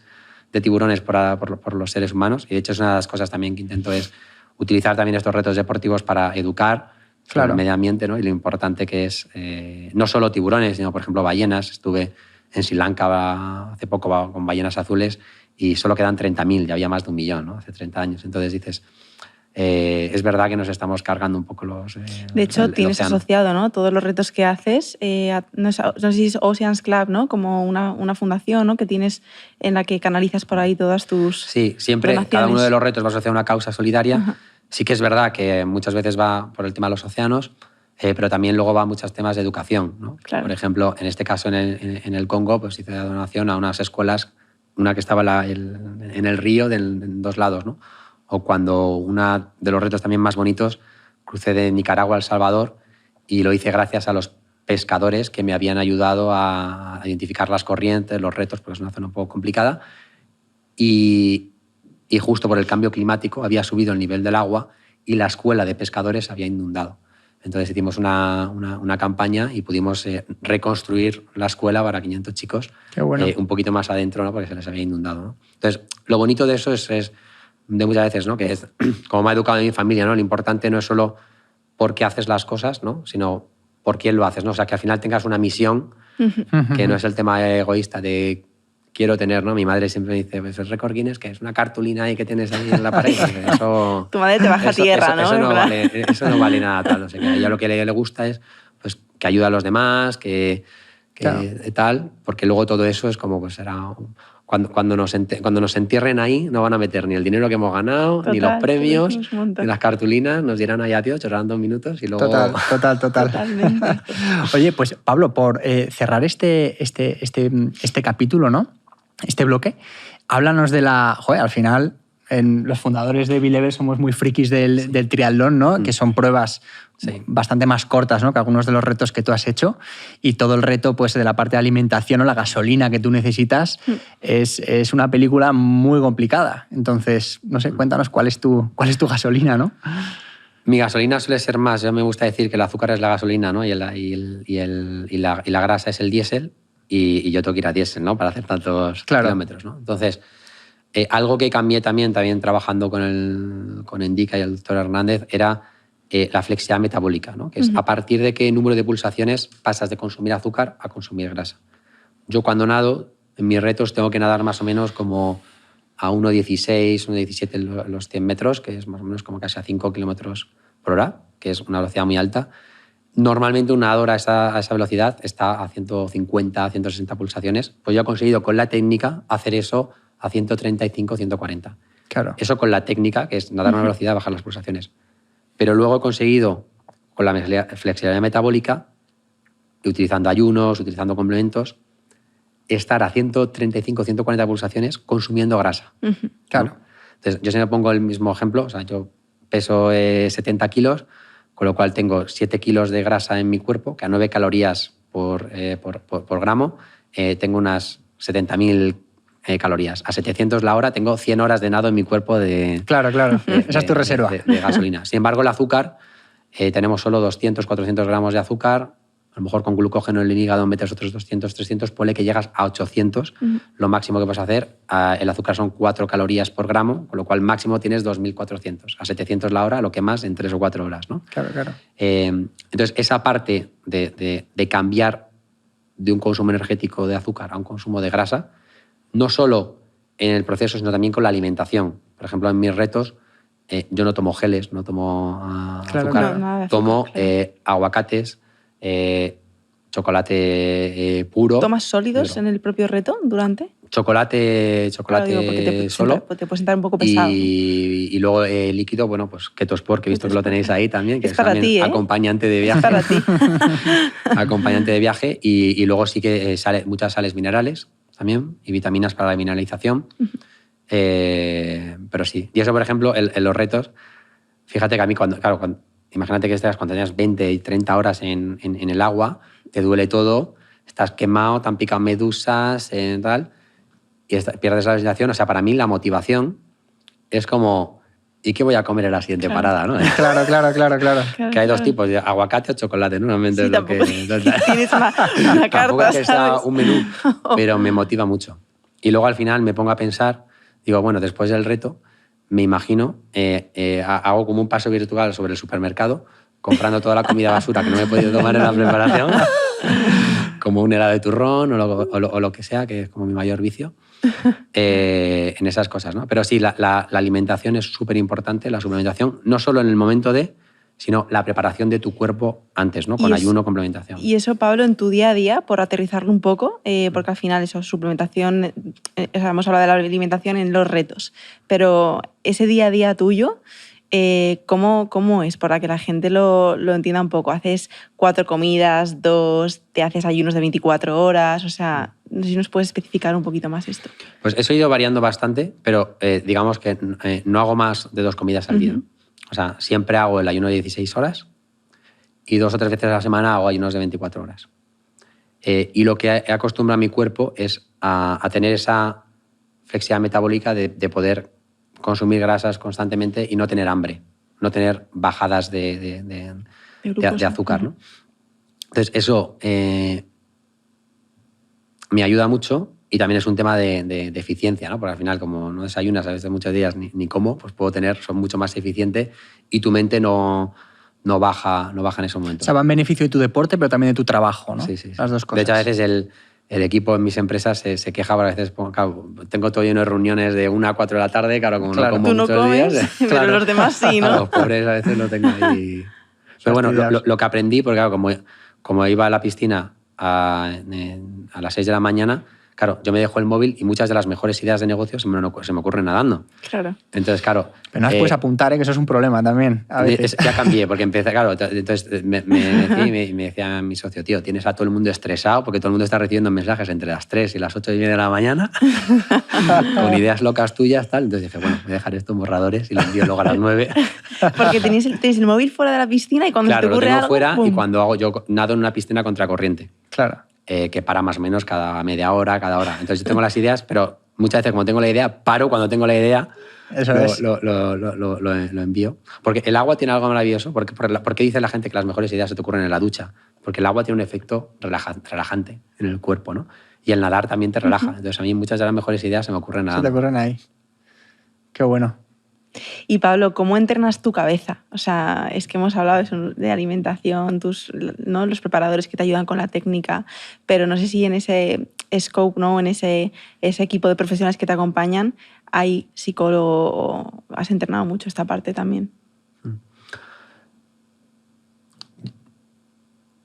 de tiburones por los seres humanos, y de hecho es una de las cosas también que intento es utilizar también estos retos deportivos para educar sobre el medio ambiente, ¿no? Y lo importante que es no solo tiburones, sino, por ejemplo, ballenas. Estuve en Sri Lanka hace poco con ballenas azules y solo quedan 30.000, ya había más de 1 millón, ¿no? Hace 30 años. Entonces dices, es verdad que nos estamos cargando un poco los... de hecho, tienes asociado, ¿no? Todos los retos que haces, no sé si es Oceans Club, ¿no? Como una fundación, ¿no? Que tienes en la que canalizas por ahí todas tus... Sí, siempre donaciones. Cada uno de los retos va asociado a una causa solidaria. Uh-huh. Sí que es verdad que muchas veces va por el tema de los océanos, pero también luego va a muchos temas de educación, ¿no? Claro. Por ejemplo, en este caso en el Congo, pues hice la donación a unas escuelas, una que estaba en el río en 2 lados, ¿no? O cuando uno de los retos también más bonitos, crucé de Nicaragua a El Salvador y lo hice gracias a los pescadores que me habían ayudado a identificar las corrientes, los retos, porque es una zona un poco complicada. Y justo por el cambio climático había subido el nivel del agua y la escuela de pescadores había inundado. Entonces hicimos una campaña y pudimos reconstruir la escuela para 500 chicos. Qué bueno. Un poquito más adentro, ¿no? Porque se les había inundado, ¿no? Entonces, lo bonito de eso es de muchas veces, ¿no? Que es, como me ha educado mi familia, ¿no? Lo importante no es solo por qué haces las cosas, ¿no? Sino por quién lo haces, ¿no? O sea, que al final tengas una misión, que no es el tema egoísta de quiero tener, ¿no? Mi madre siempre me dice, pues el récord Guinness, que es una cartulina ahí que tienes ahí en la pared. Eso, tu madre te baja a tierra, ¿no? Eso no vale nada tal. O sea, que a ella lo que le gusta es pues, que ayude a los demás, que claro. Tal, porque luego todo eso es como, pues será... Cuando nos entierren ahí, no van a meter ni el dinero que hemos ganado, ni los premios, ni las cartulinas. Nos dirán ahí adiós, chorrarán 2 minutos y luego... Total. Totalmente. Oye, pues Pablo, por cerrar este capítulo, ¿no? Este bloque, háblanos de al final, los fundadores de B-Level somos muy frikis del triatlón, ¿no? Que son pruebas bastante más cortas, ¿no? Que algunos de los retos que tú has hecho, y todo el reto pues, de la parte de alimentación o la gasolina que tú necesitas es una película muy complicada. Entonces, no sé, cuéntanos cuál es tu gasolina, ¿no? Mi gasolina suele ser más, yo me gusta decir que el azúcar es la gasolina, ¿no? y la grasa es el diésel, y yo tengo que ir a diésel, ¿no? Para hacer tantos kilómetros, ¿no? Entonces, algo que cambié también trabajando con Endica y el doctor Hernández era la flexibilidad metabólica, ¿no? Que es a partir de qué número de pulsaciones pasas de consumir azúcar a consumir grasa. Yo cuando nado, en mis retos tengo que nadar más o menos como a 1,16, 1,17 los 100 metros, que es más o menos como casi a 5 kilómetros por hora, que es una velocidad muy alta. Normalmente un nadador a esa velocidad está a 150, 160 pulsaciones. Pues yo he conseguido con la técnica hacer eso a 135, 140. Claro. Eso con la técnica, que es nadar a una velocidad, bajar las pulsaciones. Pero luego he conseguido, con la flexibilidad metabólica, utilizando ayunos, utilizando complementos, estar a 135, 140 pulsaciones consumiendo grasa. Claro. ¿No? Entonces, yo siempre pongo el mismo ejemplo. O sea, yo peso 70 kilos, con lo cual tengo 7 kilos de grasa en mi cuerpo, que a 9 calorías por gramo, tengo unas 70.000 calorías. A 700 la hora tengo 100 horas de nado en mi cuerpo de... Claro. Esa es tu reserva. De gasolina. Sin embargo, el azúcar, tenemos solo 200, 400 gramos de azúcar. A lo mejor con glucógeno en el hígado metes otros 200, 300, ponle que llegas a 800. Lo máximo que puedes hacer, el azúcar son 4 calorías por gramo, con lo cual máximo tienes 2.400. A 700 la hora, lo quemas en 3 o 4 horas, ¿no? Claro. Entonces, esa parte de cambiar de un consumo energético de azúcar a un consumo de grasa, no solo en el proceso, sino también con la alimentación. Por ejemplo, en mis retos, yo no tomo geles, no tomo azúcar, No, nada de azúcar, tomo claro. aguacates, chocolate puro. ¿Tomas sólidos negro. en el propio reto durante? Chocolate Claro, digo, porque solo. te puede sentar un poco pesado. Y luego líquido, bueno, pues Ketosport, que he visto que lo tenéis ahí también, que Es para también ti, ¿eh? acompañante de viaje. Es para ti. Acompañante de viaje. Y luego sí que muchas sales minerales también y vitaminas para la mineralización. Pero sí. Y eso, por ejemplo, en los retos, fíjate que a mí imagínate que cuando tenías 20 y 30 horas en el agua, te duele todo, estás quemado, te han picado medusas, tal, y pierdes la sensación. O sea, para mí la motivación es como, ¿y qué voy a comer en la siguiente parada? ¿No? Claro. Que hay dos tipos, de aguacate o chocolate, ¿no? Normalmente Sí, es lo tampoco que... tienes una Tampoco carta, es que sea ¿sabes? un menú, pero me motiva mucho. Y luego al final me pongo a pensar, digo, bueno, después del reto, me imagino, hago como un paso virtual sobre el supermercado, comprando toda la comida basura que no me he podido tomar en la preparación, como un helado de turrón o lo que sea, que es como mi mayor vicio, en esas cosas, ¿no? Pero sí, la alimentación es súper importante, la suplementación, no solo en el momento sino la preparación de tu cuerpo antes, ¿no? Con ayuno, complementación. Y eso, Pablo, en tu día a día, por aterrizarlo un poco, porque al final eso, suplementación, hemos hablado de la alimentación en los retos, pero ese día a día tuyo, ¿cómo es? Para que la gente lo entienda un poco. ¿Haces 4 comidas, 2, te haces ayunos de 24 horas? O sea, no sé si nos puedes especificar un poquito más esto. Pues eso ha ido variando bastante, pero digamos que no hago más de 2 comidas al día. O sea, siempre hago el ayuno de 16 horas y 2 o 3 veces a la semana hago ayunos de 24 horas. Y lo que he acostumbrado a mi cuerpo es a tener esa flexibilidad metabólica de poder consumir grasas constantemente y no tener hambre, no tener bajadas de azúcar, ¿no? Entonces, eso me ayuda mucho. Y también es un tema de eficiencia, ¿no? Porque al final, como no desayunas a veces muchos días ni como, pues son mucho más eficiente y tu mente no baja en ese momento. O sea, va en beneficio de tu deporte, pero también de tu trabajo, ¿no? Sí. Las dos cosas. De hecho, a veces el equipo en mis empresas se queja, a veces claro, tengo todo lleno de reuniones de 1 a 4 de la tarde, claro, como no como Tú no muchos comes, días. pero Claro, los demás sí, ¿no? A los pobres a veces lo tengo ahí. Pero bueno, lo que aprendí, porque claro, como iba a la piscina a las 6 de la mañana, claro, yo me dejo el móvil y muchas de las mejores ideas de negocio se me ocurren nadando. Claro. Entonces, claro... Pero no las puedes apuntar, que eso es un problema también. A veces. Ya cambié, porque empecé, claro, entonces me decía mi socio, tío, tienes a todo el mundo estresado porque todo el mundo está recibiendo mensajes entre las 3 y las 8:30 de la mañana con ideas locas tuyas, tal. Entonces dije, bueno, voy a dejar esto en borradores y lo envío luego a las 9. Porque tenéis el móvil fuera de la piscina y cuando Claro, se te ocurre lo tengo algo... fuera ¡pum! y cuando yo nado en una piscina contracorriente. Claro. Que para más o menos cada media hora, cada hora. Entonces yo tengo las ideas, pero muchas veces como tengo la idea, paro cuando tengo la idea, lo envío. Porque el agua tiene algo maravilloso. ¿Por qué dice la gente que las mejores ideas se te ocurren en la ducha? Porque el agua tiene un efecto relajante en el cuerpo, ¿no? Y el nadar también te relaja. Entonces a mí muchas de las mejores ideas se me ocurren nadando. Se te ocurren ahí. Qué bueno. Y Pablo, ¿cómo entrenas tu cabeza? O sea, es que hemos hablado de alimentación, ¿no? Los preparadores que te ayudan con la técnica, pero no sé si en ese scope, ¿no? En ese equipo de profesionales que te acompañan, hay psicólogo o has entrenado mucho esta parte también.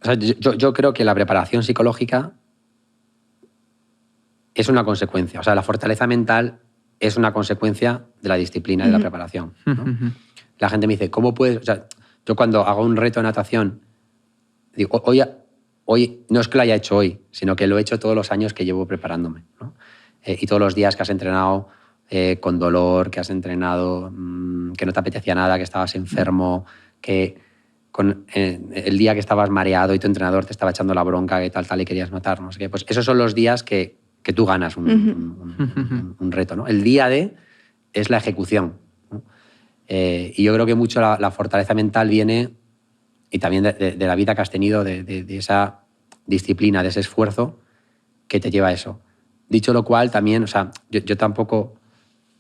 O sea, yo creo que la preparación psicológica es una consecuencia. O sea, la fortaleza mental es una consecuencia de la disciplina y de la preparación, ¿no? La gente me dice, ¿cómo puedes...? O sea, yo cuando hago un reto de natación, digo, hoy no es que lo haya hecho hoy, sino que lo he hecho todos los años que llevo preparándome, ¿no? Y todos los días que has entrenado con dolor, que has entrenado, que no te apetecía nada, que estabas enfermo, que el día que estabas mareado y tu entrenador te estaba echando la bronca, que tal y querías matar, no sé qué. Pues esos son los días que tú ganas un reto, ¿no? El día D es la ejecución, ¿no? Y yo creo que mucho la fortaleza mental viene, y también de la vida que has tenido, de esa disciplina, de ese esfuerzo que te lleva a eso. Dicho lo cual, también, o sea, yo tampoco,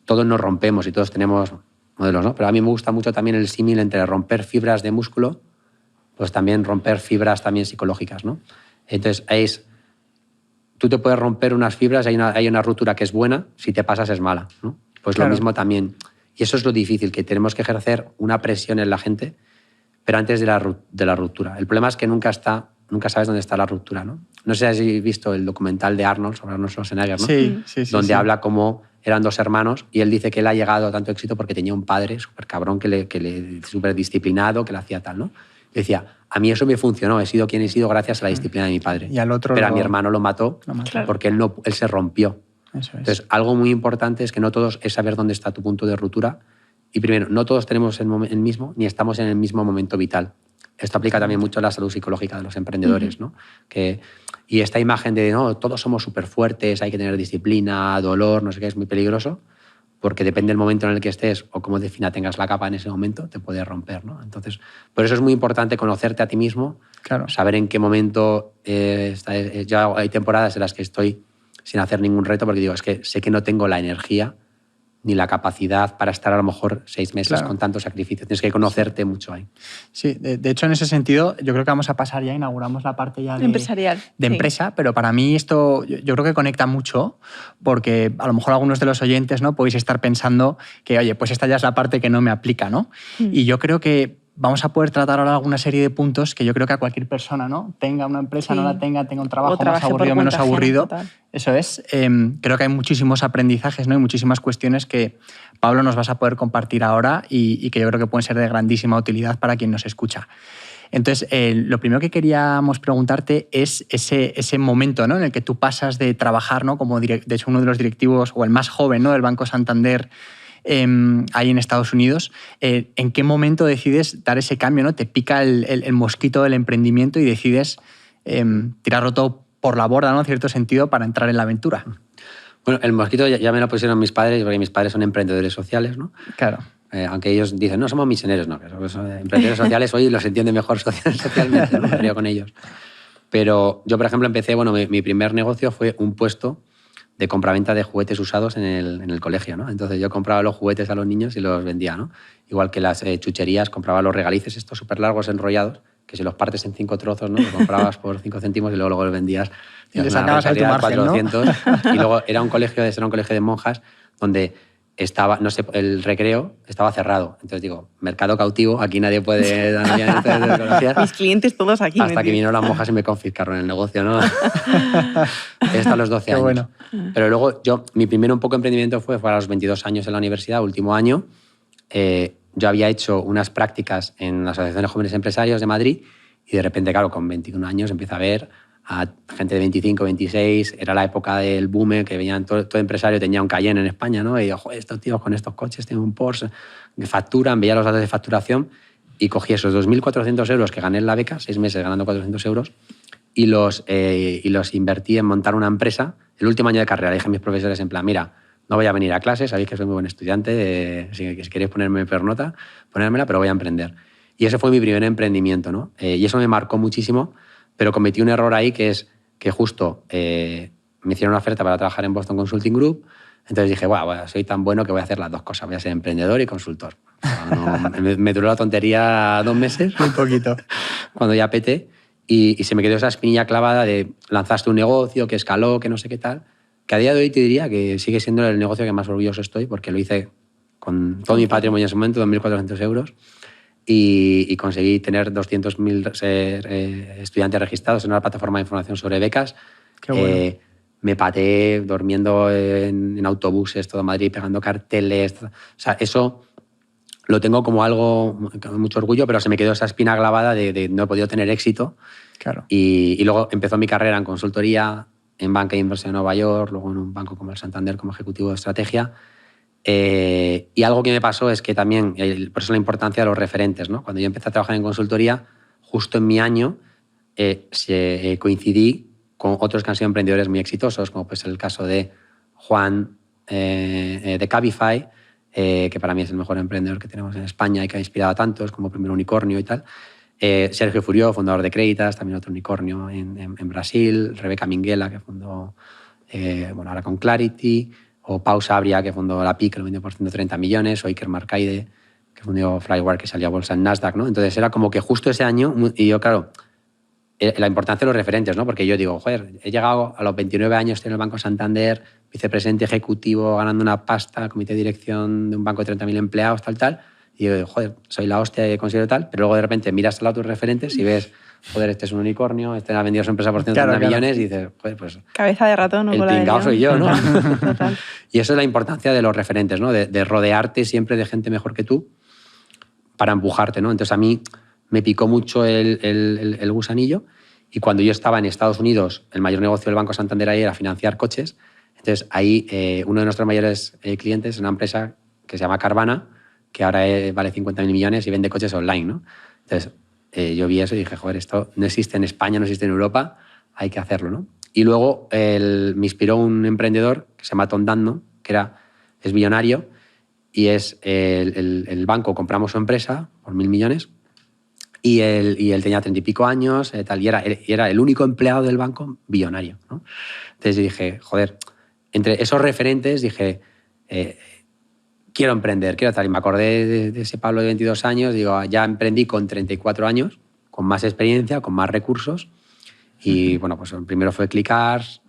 todos nos rompemos y todos tenemos modelos, ¿no? Pero a mí me gusta mucho también el símil entre romper fibras de músculo, pues también romper fibras también psicológicas, ¿no? Entonces, tú te puedes romper unas fibras, hay una ruptura que es buena, si te pasas es mala, ¿no? Pues claro. Lo mismo también. Y eso es lo difícil, que tenemos que ejercer una presión en la gente, pero antes de la ruptura. El problema es que nunca sabes dónde está la ruptura, ¿no? No sé si has visto el documental de Arnold, sobre Arnold Schwarzenegger, ¿no? Sí. Donde habla cómo eran dos hermanos y él dice que él ha llegado a tanto éxito porque tenía un padre súper cabrón, súper disciplinado, que le hacía tal, ¿no? Y decía, a mí eso me funcionó, he sido quien he sido gracias a la disciplina de mi padre. Y al otro pero a mi hermano lo mató porque él se rompió. Eso es. Entonces, algo muy importante es que no todos es saber dónde está tu punto de ruptura. Y primero, no todos tenemos el mismo, ni estamos en el mismo momento vital. Esto aplica también mucho a la salud psicológica de los emprendedores, ¿no? Y esta imagen de, no, todos somos súper fuertes, hay que tener disciplina, dolor, no sé qué, es muy peligroso, porque depende del momento en el que estés o cómo de fina tengas la capa en ese momento, te puede romper, ¿no? Entonces, por eso es muy importante conocerte a ti mismo, claro. Saber en qué momento ya hay temporadas en las que estoy sin hacer ningún reto, porque digo, es que sé que no tengo la energía ni la capacidad para estar a lo mejor 6 meses con tanto sacrificio. Tienes que conocerte mucho ahí. Sí, de hecho, en ese sentido, yo creo que vamos a pasar ya, inauguramos la parte ya empresarial. De empresa, pero para mí esto yo creo que conecta mucho, porque a lo mejor algunos de los oyentes, ¿no? Podéis estar pensando que, oye, pues esta ya es la parte que no me aplica, ¿no? Y yo creo que vamos a poder tratar ahora alguna serie de puntos que yo creo que a cualquier persona, ¿no? Tenga una empresa, no la tenga un trabajo más aburrido, menos aburrido. Eso es. Creo que hay muchísimos aprendizajes, ¿no? Y muchísimas cuestiones que, Pablo, nos vas a poder compartir ahora y que yo creo que pueden ser de grandísima utilidad para quien nos escucha. Entonces, lo primero que queríamos preguntarte es ese momento, ¿no? En el que tú pasas de trabajar, ¿no? Como de hecho uno de los directivos, o el más joven, ¿no? Del Banco Santander, ahí en Estados Unidos. ¿En qué momento decides dar ese cambio, ¿no? Te pica el mosquito del emprendimiento y decides tirarlo todo por la borda, ¿no? En cierto sentido, para entrar en la aventura. Bueno, el mosquito ya me lo pusieron mis padres, porque mis padres son emprendedores sociales, ¿no? Claro. Aunque ellos dicen, no, somos misioneros, no, que somos emprendedores sociales, hoy los entiende mejor socialmente, ¿no? Me río con ellos. Pero yo, por ejemplo, empecé, mi primer negocio fue un puesto de compraventa de juguetes usados en el colegio, ¿no? Entonces yo compraba los juguetes a los niños y los vendía, ¿no? Igual que las chucherías, compraba los regalices estos súper largos enrollados, que si los partes en 5 trozos, ¿no? Los comprabas por 5 céntimos y luego los vendías. Y le sacabas ahí tu margen, 400, ¿no? Y luego era un colegio de monjas donde estaba, no sé, el recreo estaba cerrado. Entonces digo, mercado cautivo, aquí nadie puede dar. Mis clientes todos aquí. Hasta que vinieron las monjas y me confiscaron el negocio, ¿no? He estado a los 12 años. Bueno. Pero luego mi primer un poco emprendimiento fue a los 22 años en la universidad, último año. Yo había hecho unas prácticas en la Asociación de Jóvenes Empresarios de Madrid y de repente, claro, con 21 años empieza a ver a gente de 25, 26, era la época del boom, que venían todo empresario tenía un Cayenne en España, ¿no? Y yo, joder, estos tíos con estos coches tienen un Porsche, que facturan, veía los datos de facturación y cogí esos 2.400 euros que gané en la beca, 6 meses ganando 400 euros, y los invertí en montar una empresa. El último año de carrera le dije a mis profesores en plan, mira, no voy a venir a clase, sabéis que soy muy buen estudiante, si queréis ponerme peor nota, ponérmela, pero voy a emprender. Y ese fue mi primer emprendimiento, ¿no? Y eso me marcó muchísimo, pero cometí un error ahí, que es que justo me hicieron una oferta para trabajar en Boston Consulting Group. Entonces dije, bueno, soy tan bueno que voy a hacer las dos cosas, voy a ser emprendedor y consultor. Me duró la tontería 2 meses. Muy poquito. Cuando ya peté, y se me quedó esa espinilla clavada de lanzaste un negocio que escaló, que no sé qué tal, que a día de hoy te diría que sigue siendo el negocio que más orgulloso estoy, porque lo hice con todo mi patrimonio en ese momento, 2.400 euros, y conseguí tener 200.000 estudiantes registrados en una plataforma de información sobre becas. Qué bueno. Me pateé durmiendo en autobuses, todo Madrid, pegando carteles. O sea, eso lo tengo como algo con mucho orgullo, pero se me quedó esa espina clavada de no he podido tener éxito. Claro. Y luego empezó mi carrera en consultoría, en banca de inversión en Nueva York, luego en un banco como el Santander como ejecutivo de estrategia. Y algo que me pasó es que también, por eso la importancia de los referentes, ¿no? Cuando yo empecé a trabajar en consultoría, justo en mi año coincidí con otros que han sido emprendedores muy exitosos, como pues el caso de Juan de Cabify, que para mí es el mejor emprendedor que tenemos en España y que ha inspirado a tantos, como primer unicornio y tal. Sergio Furió, fundador de Creditas, también otro unicornio en Brasil. Rebeca Minghella, que fundó ahora con Clarity. O Pau Sabria, que fundó la PIC, que lo vendió por 130 millones. O Iker Marcaide, que fundó Flywire, que salió a bolsa en Nasdaq, ¿no? Entonces era como que justo ese año, y yo, claro, la importancia de los referentes, ¿no? Porque yo digo, joder, he llegado a los 29 años, estoy en el Banco Santander, vicepresidente ejecutivo, ganando una pasta, comité de dirección de un banco de 30.000 empleados, tal. Y digo, joder, soy la hostia, considero tal. Pero luego de repente miras al lado tus referentes y ves, joder, este es un unicornio, este ha vendido su empresa por 130 millones y dices, joder, pues... Cabeza de ratón, ¿no? El pringao soy yo, ¿no? Total. Y eso es la importancia de los referentes, ¿no? De rodearte siempre de gente mejor que tú para empujarte, ¿no? Entonces a mí me picó mucho el gusanillo, y cuando yo estaba en Estados Unidos, el mayor negocio del Banco Santander ahí era financiar coches. Entonces ahí uno de nuestros mayores clientes es una empresa que se llama Carvana, que ahora vale 50.000 millones y vende coches online, ¿no? Entonces yo vi eso y dije, joder, esto no existe en España, no existe en Europa, hay que hacerlo, ¿no? Y luego me inspiró un emprendedor que se llama Tom Dando, que es billonario, y es el banco, compramos su empresa por 1.000 millones, y él tenía 30 y pico años, y era el único empleado del banco billonario, ¿no? Entonces dije, joder, entre esos referentes dije, quiero emprender, quiero tal. Y me acordé de ese Pablo de 22 años, digo, ya emprendí con 34 años, con más experiencia, con más recursos. Y bueno, pues el primero fue Clickars,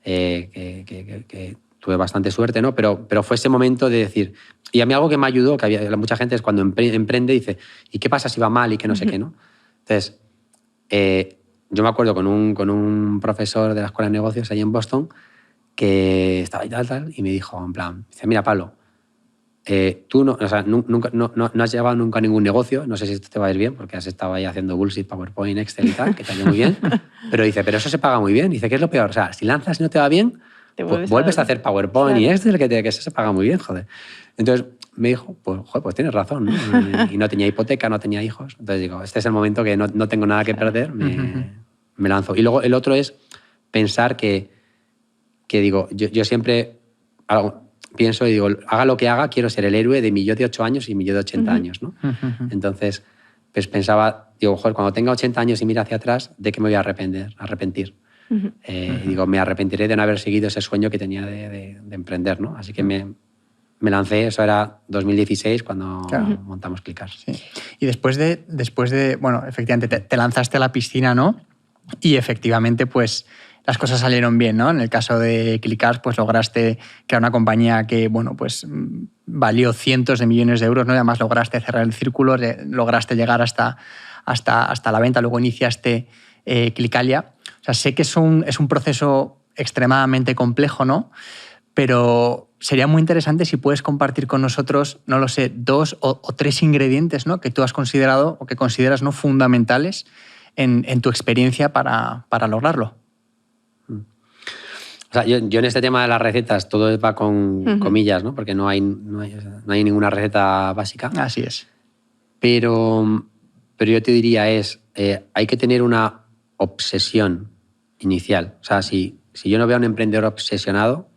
que tuve bastante suerte, ¿no? Pero fue ese momento de decir... Y a mí algo que me ayudó, que había mucha gente, es cuando emprende, dice, ¿y qué pasa si va mal y que no sé qué, no? Entonces, yo me acuerdo con un profesor de la Escuela de Negocios ahí en Boston, que estaba y tal, y me dijo, en plan, dice, mira, Pablo, tú no has llevado nunca ningún negocio, no sé si esto te va a ir bien, porque has estado ahí haciendo bullshit, PowerPoint, Excel y tal, que te ha ido muy bien, pero dice, pero eso se paga muy bien. Dice, ¿qué es lo peor? O sea, si lanzas y no te va bien, vuelves a hacer PowerPoint, claro. Y Excel, que eso se paga muy bien, joder. Entonces me dijo, pues tienes razón, ¿no? Y no tenía hipoteca, no tenía hijos. Entonces digo, este es el momento que no tengo nada que perder, me lanzo. Y luego el otro es pensar que digo, yo siempre pienso y digo, haga lo que haga, quiero ser el héroe de mi yo de 8 años y mi yo de 80 años, ¿no? Entonces, pues pensaba, digo, joder, cuando tenga 80 años y mire hacia atrás, ¿de qué me voy a arrepentir? Digo, me arrepentiré de no haber seguido ese sueño que tenía de emprender, ¿no? Así que me lancé, eso era 2016, cuando montamos Clickars. Sí. Y después de bueno, efectivamente, te lanzaste a la piscina, ¿no? Y efectivamente, pues, las cosas salieron bien, ¿no? En el caso de Clickars, pues lograste crear una compañía que, bueno, pues valió cientos de millones de euros, ¿no? Y además lograste cerrar el círculo, lograste llegar hasta la venta, luego iniciaste Clickalia. O sea, sé que es un proceso extremadamente complejo, ¿no? Pero sería muy interesante si puedes compartir con nosotros, no lo sé, 2 o 3 ingredientes, ¿no? Que tú has considerado o que consideras, ¿no?, fundamentales en tu experiencia para lograrlo. O sea, yo en este tema de las recetas todo va con comillas, ¿no? Porque no hay ninguna receta básica. Así es. Pero yo te diría hay que tener una obsesión inicial. O sea, si yo no veo a un emprendedor obsesionado,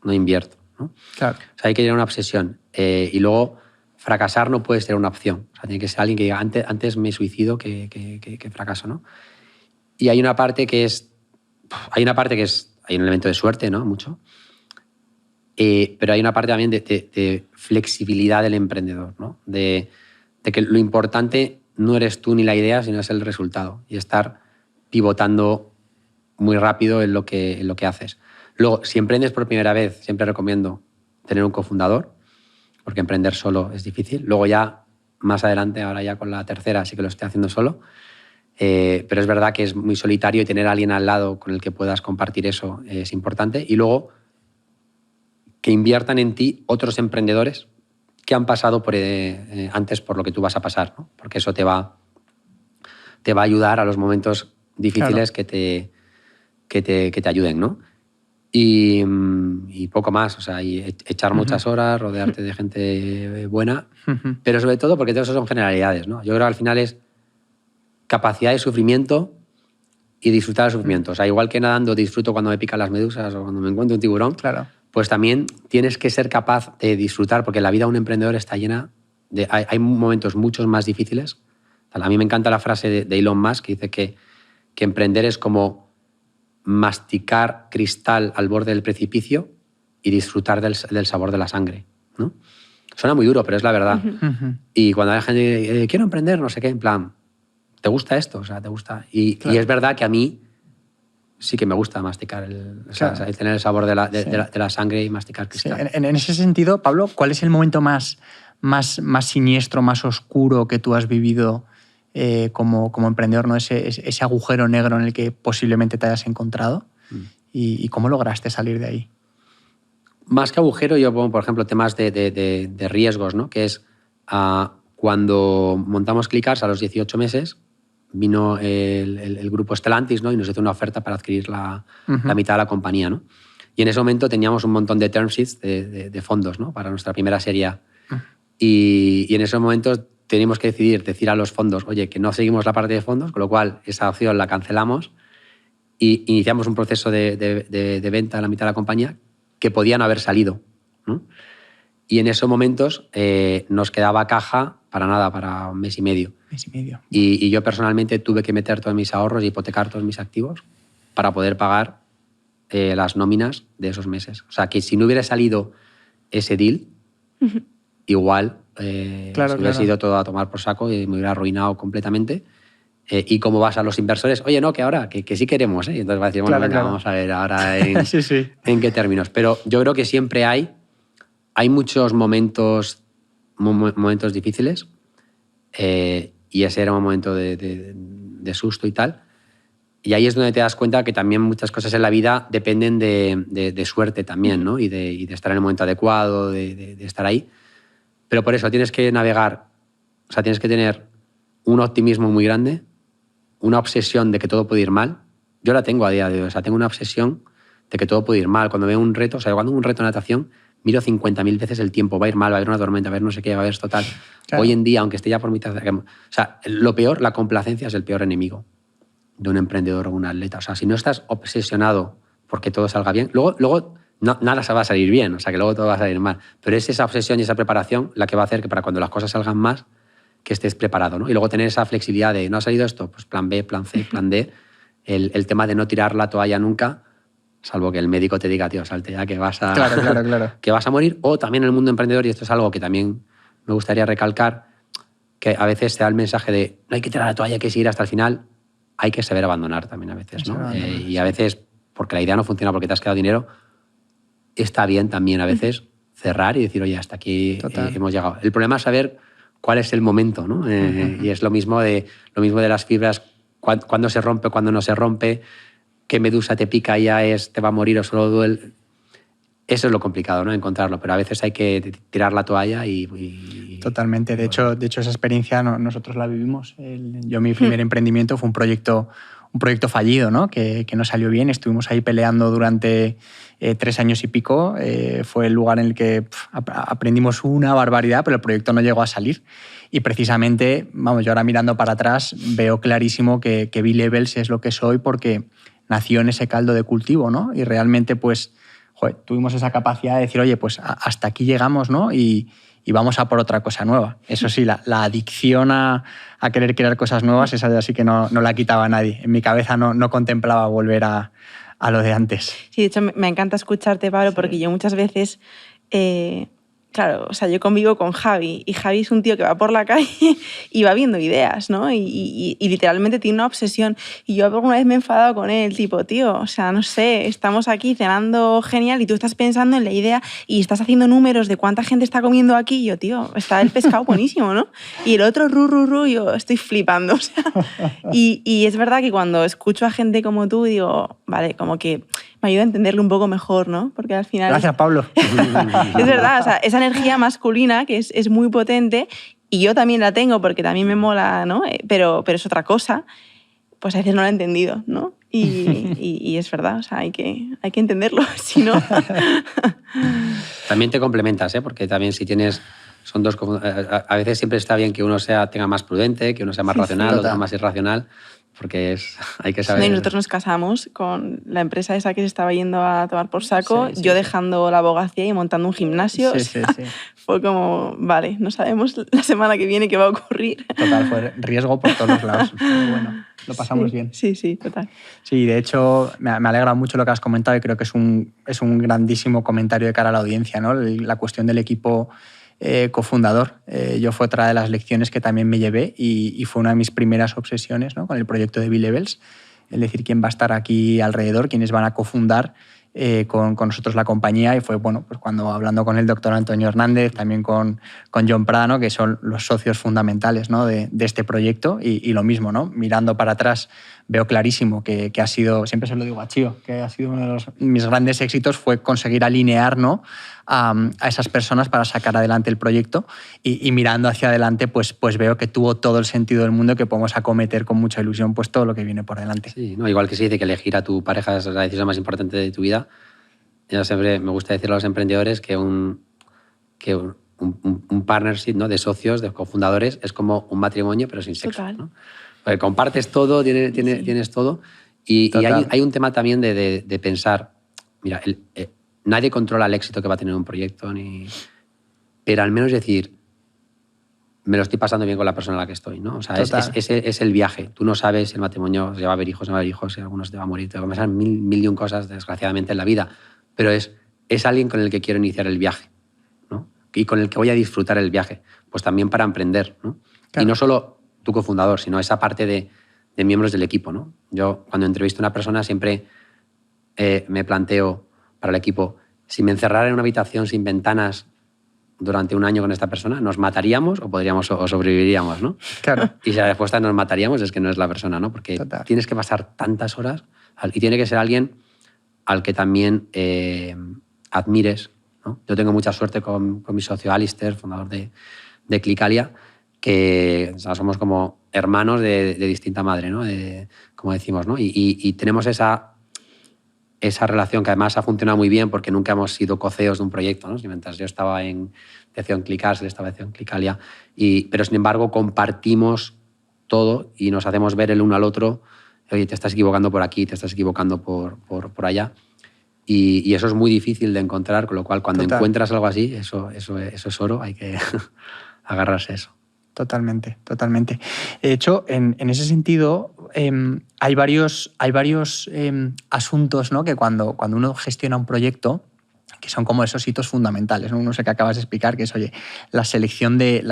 no invierto, ¿no? Claro. O sea, hay que tener una obsesión. Y luego, fracasar no puede ser una opción. O sea, tiene que ser alguien que diga, antes me suicido que fracaso, ¿no? Y hay una parte que es... Hay un elemento de suerte, ¿no? Mucho. Pero hay una parte también de flexibilidad del emprendedor, ¿no? De que lo importante no eres tú ni la idea, sino es el resultado. Y estar pivotando muy rápido en lo que haces. Luego, si emprendes por primera vez, siempre recomiendo tener un cofundador, porque emprender solo es difícil. Luego ya, más adelante, ahora ya con la tercera, sí que lo estoy haciendo solo. Pero es verdad que es muy solitario y tener a alguien al lado con el que puedas compartir eso es importante. Y luego, que inviertan en ti otros emprendedores que han pasado antes por lo que tú vas a pasar, ¿no? Porque eso te va a ayudar a los momentos difíciles, claro, que te ayuden, ¿no? y poco más. O sea, y echar muchas horas, rodearte de gente buena, pero sobre todo porque todo eso son generalidades, ¿no? Yo creo que al final es capacidad de sufrimiento y disfrutar del sufrimiento. O sea, igual que nadando disfruto cuando me pican las medusas o cuando me encuentro un tiburón, Claro. pues también tienes que ser capaz de disfrutar, porque la vida de un emprendedor está llena de... Hay momentos muchos más difíciles. A mí me encanta la frase de Elon Musk que dice que emprender es como masticar cristal al borde del precipicio y disfrutar del sabor de la sangre, ¿no? Suena muy duro, pero es la verdad. Y cuando hay gente quiero emprender, no sé qué, en plan, ¿te gusta esto? O sea, ¿te gusta? Y es verdad que a mí sí que me gusta masticar, o sea, tener el sabor de la sangre y masticar cristal. Sí. En ese sentido, Pablo, ¿cuál es el momento más siniestro, más oscuro que tú has vivido como emprendedor, ¿no? Ese agujero negro en el que posiblemente te hayas encontrado? ¿Y cómo lograste salir de ahí? Más que agujero, yo pongo, por ejemplo, temas de riesgos, ¿no? Que es cuando montamos Clicars a los 18 meses, vino el grupo Stellantis, ¿no? Y nos hizo una oferta para adquirir la mitad de la compañía, ¿no? Y en ese momento teníamos un montón de term sheets de fondos, ¿no? Para nuestra primera serie A. Y en esos momentos teníamos que decir a los fondos, oye, que no seguimos la parte de fondos, con lo cual esa opción la cancelamos y iniciamos un proceso de venta a la mitad de la compañía que podían haber salido, ¿no? Y en esos momentos nos quedaba caja para un mes y medio. Y yo personalmente tuve que meter todos mis ahorros y hipotecar todos mis activos para poder pagar las nóminas de esos meses. O sea, que si no hubiera salido ese deal, igual se hubiera ido todo a tomar por saco y me hubiera arruinado completamente. Y cómo vas a los inversores, oye, no, que ahora, que sí queremos, ¿eh? Y entonces va a decir, bueno, venga, vamos a ver ahora en qué términos. Pero yo creo que siempre hay muchos momentos difíciles y ese era un momento de susto y tal. Y ahí es donde te das cuenta que también muchas cosas en la vida dependen de suerte también, ¿no? Y de estar en el momento adecuado, de estar ahí. Pero por eso tienes que navegar, o sea, tienes que tener un optimismo muy grande, una obsesión de que todo puede ir mal. Yo la tengo a día de hoy, o sea, tengo una obsesión de que todo puede ir mal. Cuando veo un reto, o sea, cuando veo un reto de natación, miro 50.000 veces el tiempo, va a ir mal, va a haber una tormenta, va a haber no sé qué, va a haber esto tal. Claro. Hoy en día, aunque esté ya por mitad... O sea, lo peor, la complacencia es el peor enemigo de un emprendedor o un atleta. O sea, si no estás obsesionado porque todo salga bien, luego nada se va a salir bien, o sea, que luego todo va a salir mal. Pero es esa obsesión y esa preparación la que va a hacer que para cuando las cosas salgan más, que estés preparado, ¿no? Y luego tener esa flexibilidad de, ¿no ha salido esto? Pues plan B, plan C, plan D. El tema de no tirar la toalla nunca, salvo que el médico te diga, tío, salte ya, que vas a, claro. que vas a morir. O también en el mundo emprendedor, y esto es algo que también me gustaría recalcar, que a veces te da el mensaje de no hay que tirar la toalla, hay que seguir hasta el final. Hay que saber abandonar también a veces, ¿no? Y a veces, porque la idea no funciona porque te has quedado dinero, está bien también a veces cerrar y decir, oye, hasta aquí hemos llegado. El problema es saber cuál es el momento, ¿no? Y es lo mismo de las fibras, cuándo se rompe, cuándo no se rompe, qué medusa te pica y ya te va a morir o solo duele. Eso es lo complicado, ¿no? Encontrarlo, pero a veces hay que tirar la toalla y Totalmente. De hecho, esa experiencia nosotros la vivimos. Mi primer emprendimiento fue un proyecto fallido, ¿no? Que no salió bien. Estuvimos ahí peleando durante 3 años y pico. Fue el lugar en el que aprendimos una barbaridad, pero el proyecto no llegó a salir. Y precisamente, yo ahora mirando para atrás veo clarísimo que B-Levels es lo que soy porque nació en ese caldo de cultivo, ¿no? Y realmente, pues, tuvimos esa capacidad de decir, oye, pues hasta aquí llegamos, ¿no? Y vamos a por otra cosa nueva. Eso sí, la adicción a querer crear cosas nuevas, esa ya sí que no la quitaba nadie. En mi cabeza no contemplaba volver a lo de antes. Sí, de hecho me encanta escucharte, Pablo, porque yo muchas veces... Claro, o sea, yo convivo con Javi y Javi es un tío que va por la calle y va viendo ideas, ¿no? Y literalmente tiene una obsesión. Y yo alguna vez me he enfadado con él, tipo, tío, o sea, no sé, estamos aquí cenando genial y tú estás pensando en la idea y estás haciendo números de cuánta gente está comiendo aquí y yo, tío, está el pescado buenísimo, ¿no? Y el otro, yo estoy flipando, o sea. Y es verdad que cuando escucho a gente como tú, digo, vale, como que me ayuda a entenderlo un poco mejor, ¿no? Porque al final... Gracias, Pablo. Es verdad, o sea, esa energía masculina que es muy potente y yo también la tengo porque también me mola, ¿no? Pero es otra cosa, pues a veces no la he entendido, ¿no? Y es verdad, o sea, hay que entenderlo, si no... También te complementas, ¿eh? Porque también si tienes... Son dos, a veces siempre está bien que uno tenga más prudente, que uno sea más racional, total. otro más irracional, porque hay que saber... No, y nosotros nos casamos con la empresa esa que se estaba yendo a tomar por saco, Sí, yo sí. dejando la abogacía y montando un gimnasio. Sí, o sea, sí. Fue como, vale, no sabemos la semana que viene qué va a ocurrir. Total, fue riesgo por todos los lados. Pero bueno, lo pasamos bien. Sí, total. Sí, de hecho, me alegra mucho lo que has comentado y creo que es un grandísimo comentario de cara a la audiencia, ¿no? La cuestión del equipo cofundador. Yo fue otra de las lecciones que también me llevé y fue una de mis primeras obsesiones, ¿no? Con el proyecto de B-Levels, es decir, quién va a estar aquí alrededor, quiénes van a cofundar con nosotros la compañía. Y fue bueno, pues cuando hablando con el doctor Antonio Hernández, también con John Prada, que son los socios fundamentales, ¿no? de este proyecto, y lo mismo, ¿no? Mirando para atrás veo clarísimo que ha sido, siempre se lo digo a Chío, que ha sido uno de mis grandes éxitos fue conseguir alinear, ¿no? a esas personas para sacar adelante el proyecto y mirando hacia adelante pues veo que tuvo todo el sentido del mundo, que podemos acometer con mucha ilusión pues todo lo que viene por delante. Sí, ¿no? Igual que se dice que elegir a tu pareja es la decisión más importante de tu vida, yo siempre me gusta decirle a los emprendedores que un partnership, ¿no? De socios, de cofundadores, es como un matrimonio pero sin sexo. Total. ¿no? Porque compartes todo, tienes todo y hay un tema también de pensar, mira, nadie controla el éxito que va a tener un proyecto, pero al menos decir, me lo estoy pasando bien con la persona en la que estoy, ¿no? O sea, es el viaje. Tú no sabes si el matrimonio se va a haber hijos, no va a haber hijos, si alguno se te va a morir, te van a pasar mil y un cosas, desgraciadamente, en la vida. Pero es alguien con el que quiero iniciar el viaje, ¿no? Y con el que voy a disfrutar el viaje. Pues también para emprender, ¿no? Claro. Y no solo tu cofundador, sino esa parte de miembros del equipo, ¿no? Yo, cuando entrevisto a una persona, siempre me planteo para el equipo, si me encerrara en una habitación sin ventanas durante un año con esta persona, ¿nos mataríamos o sobreviviríamos, ¿no? Claro. Y si la respuesta es nos mataríamos, es que no es la persona, ¿no? Porque tienes que pasar tantas horas y tiene que ser alguien al que también admires, ¿no? Yo tengo mucha suerte con mi socio Alistair, fundador de Clicalia, que o sea, somos como hermanos de distinta madre, ¿no? Como decimos, ¿no? Y tenemos esa relación que además ha funcionado muy bien porque nunca hemos sido coceos de un proyecto, ¿no? Si mientras yo estaba en Clicars, él estaba en Clicalia, pero sin embargo compartimos todo y nos hacemos ver el uno al otro, oye, te estás equivocando por aquí, te estás equivocando por allá. Y eso es muy difícil de encontrar, con lo cual cuando encuentras algo así, eso es oro, hay que agarrarse a eso. Totalmente. De hecho, en ese sentido, hay varios asuntos, ¿no? Que cuando uno gestiona un proyecto, que son como esos hitos fundamentales, ¿no? Uno sé que acabas de explicar, que es, oye, la selección de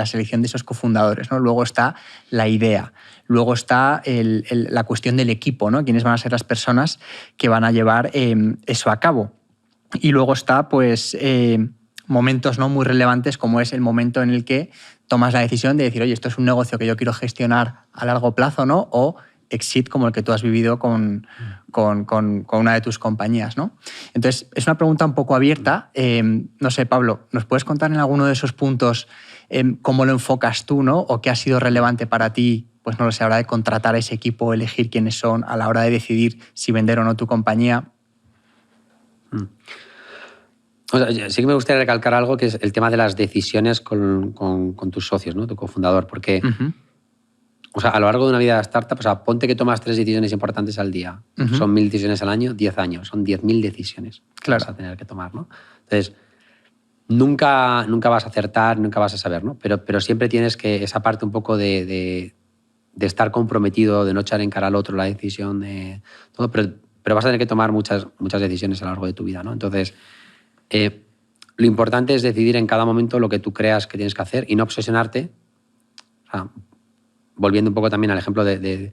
esos cofundadores, ¿no? Luego está la idea, luego está la cuestión del equipo, ¿no? Quiénes van a ser las personas que van a llevar eso a cabo. Y luego está, pues, momentos, ¿no? Muy relevantes, como es el momento en el que tomas la decisión de decir, oye, esto es un negocio que yo quiero gestionar a largo plazo, ¿no? O exit como el que tú has vivido con una de tus compañías, ¿no? Entonces, es una pregunta un poco abierta. No sé, Pablo, ¿nos puedes contar en alguno de esos puntos cómo lo enfocas tú, ¿no? O qué ha sido relevante para ti, pues no lo sé, a la hora de contratar a ese equipo, elegir quiénes son, a la hora de decidir si vender o no tu compañía? O sea, sí que me gustaría recalcar algo, que es el tema de las decisiones con tus socios, ¿no? Tu cofundador, porque o sea, a lo largo de una vida de startup, o sea, ponte que tomas 3 decisiones importantes al día. Son 1000 decisiones al año, 10 años. Son 10.000 decisiones que vas a tener que tomar, ¿no? Entonces, nunca vas a acertar, nunca vas a saber, ¿no? Pero siempre tienes que esa parte un poco de estar comprometido, de no echar en cara al otro la decisión de todo, pero vas a tener que tomar muchas decisiones a lo largo de tu vida, ¿no? Entonces, lo importante es decidir en cada momento lo que tú creas que tienes que hacer y no obsesionarte. O sea, volviendo un poco también al ejemplo del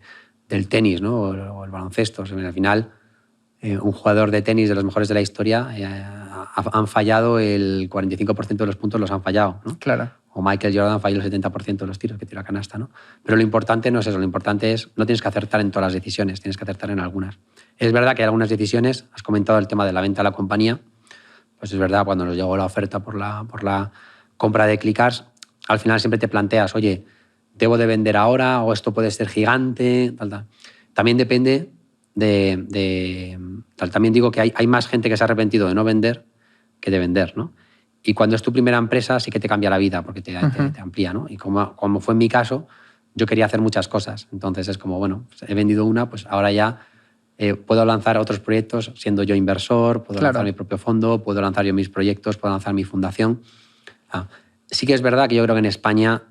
tenis, ¿no? o el baloncesto. O sea, al final, un jugador de tenis de los mejores de la historia han fallado el 45% de los puntos, los han fallado, ¿no? Claro. O Michael Jordan falló el 70% de los tiros que tira a canasta, ¿no? Pero lo importante no es eso, lo importante es no tienes que acertar en todas las decisiones, tienes que acertar en algunas. Es verdad que hay algunas decisiones, has comentado el tema de la venta a la compañía, pues es verdad, cuando nos llegó la oferta por la compra de Clickars, al final siempre te planteas, oye, ¿debo de vender ahora o esto puede ser gigante? Tal. También depende También digo que hay más gente que se ha arrepentido de no vender que de vender, ¿no? Y cuando es tu primera empresa sí que te cambia la vida porque te amplía, ¿no? Y como fue en mi caso, yo quería hacer muchas cosas. Entonces es como, bueno, pues he vendido una, pues ahora ya puedo lanzar otros proyectos siendo yo inversor, puedo lanzar mi propio fondo, puedo lanzar yo mis proyectos, puedo lanzar mi fundación. Sí que es verdad que yo creo que en España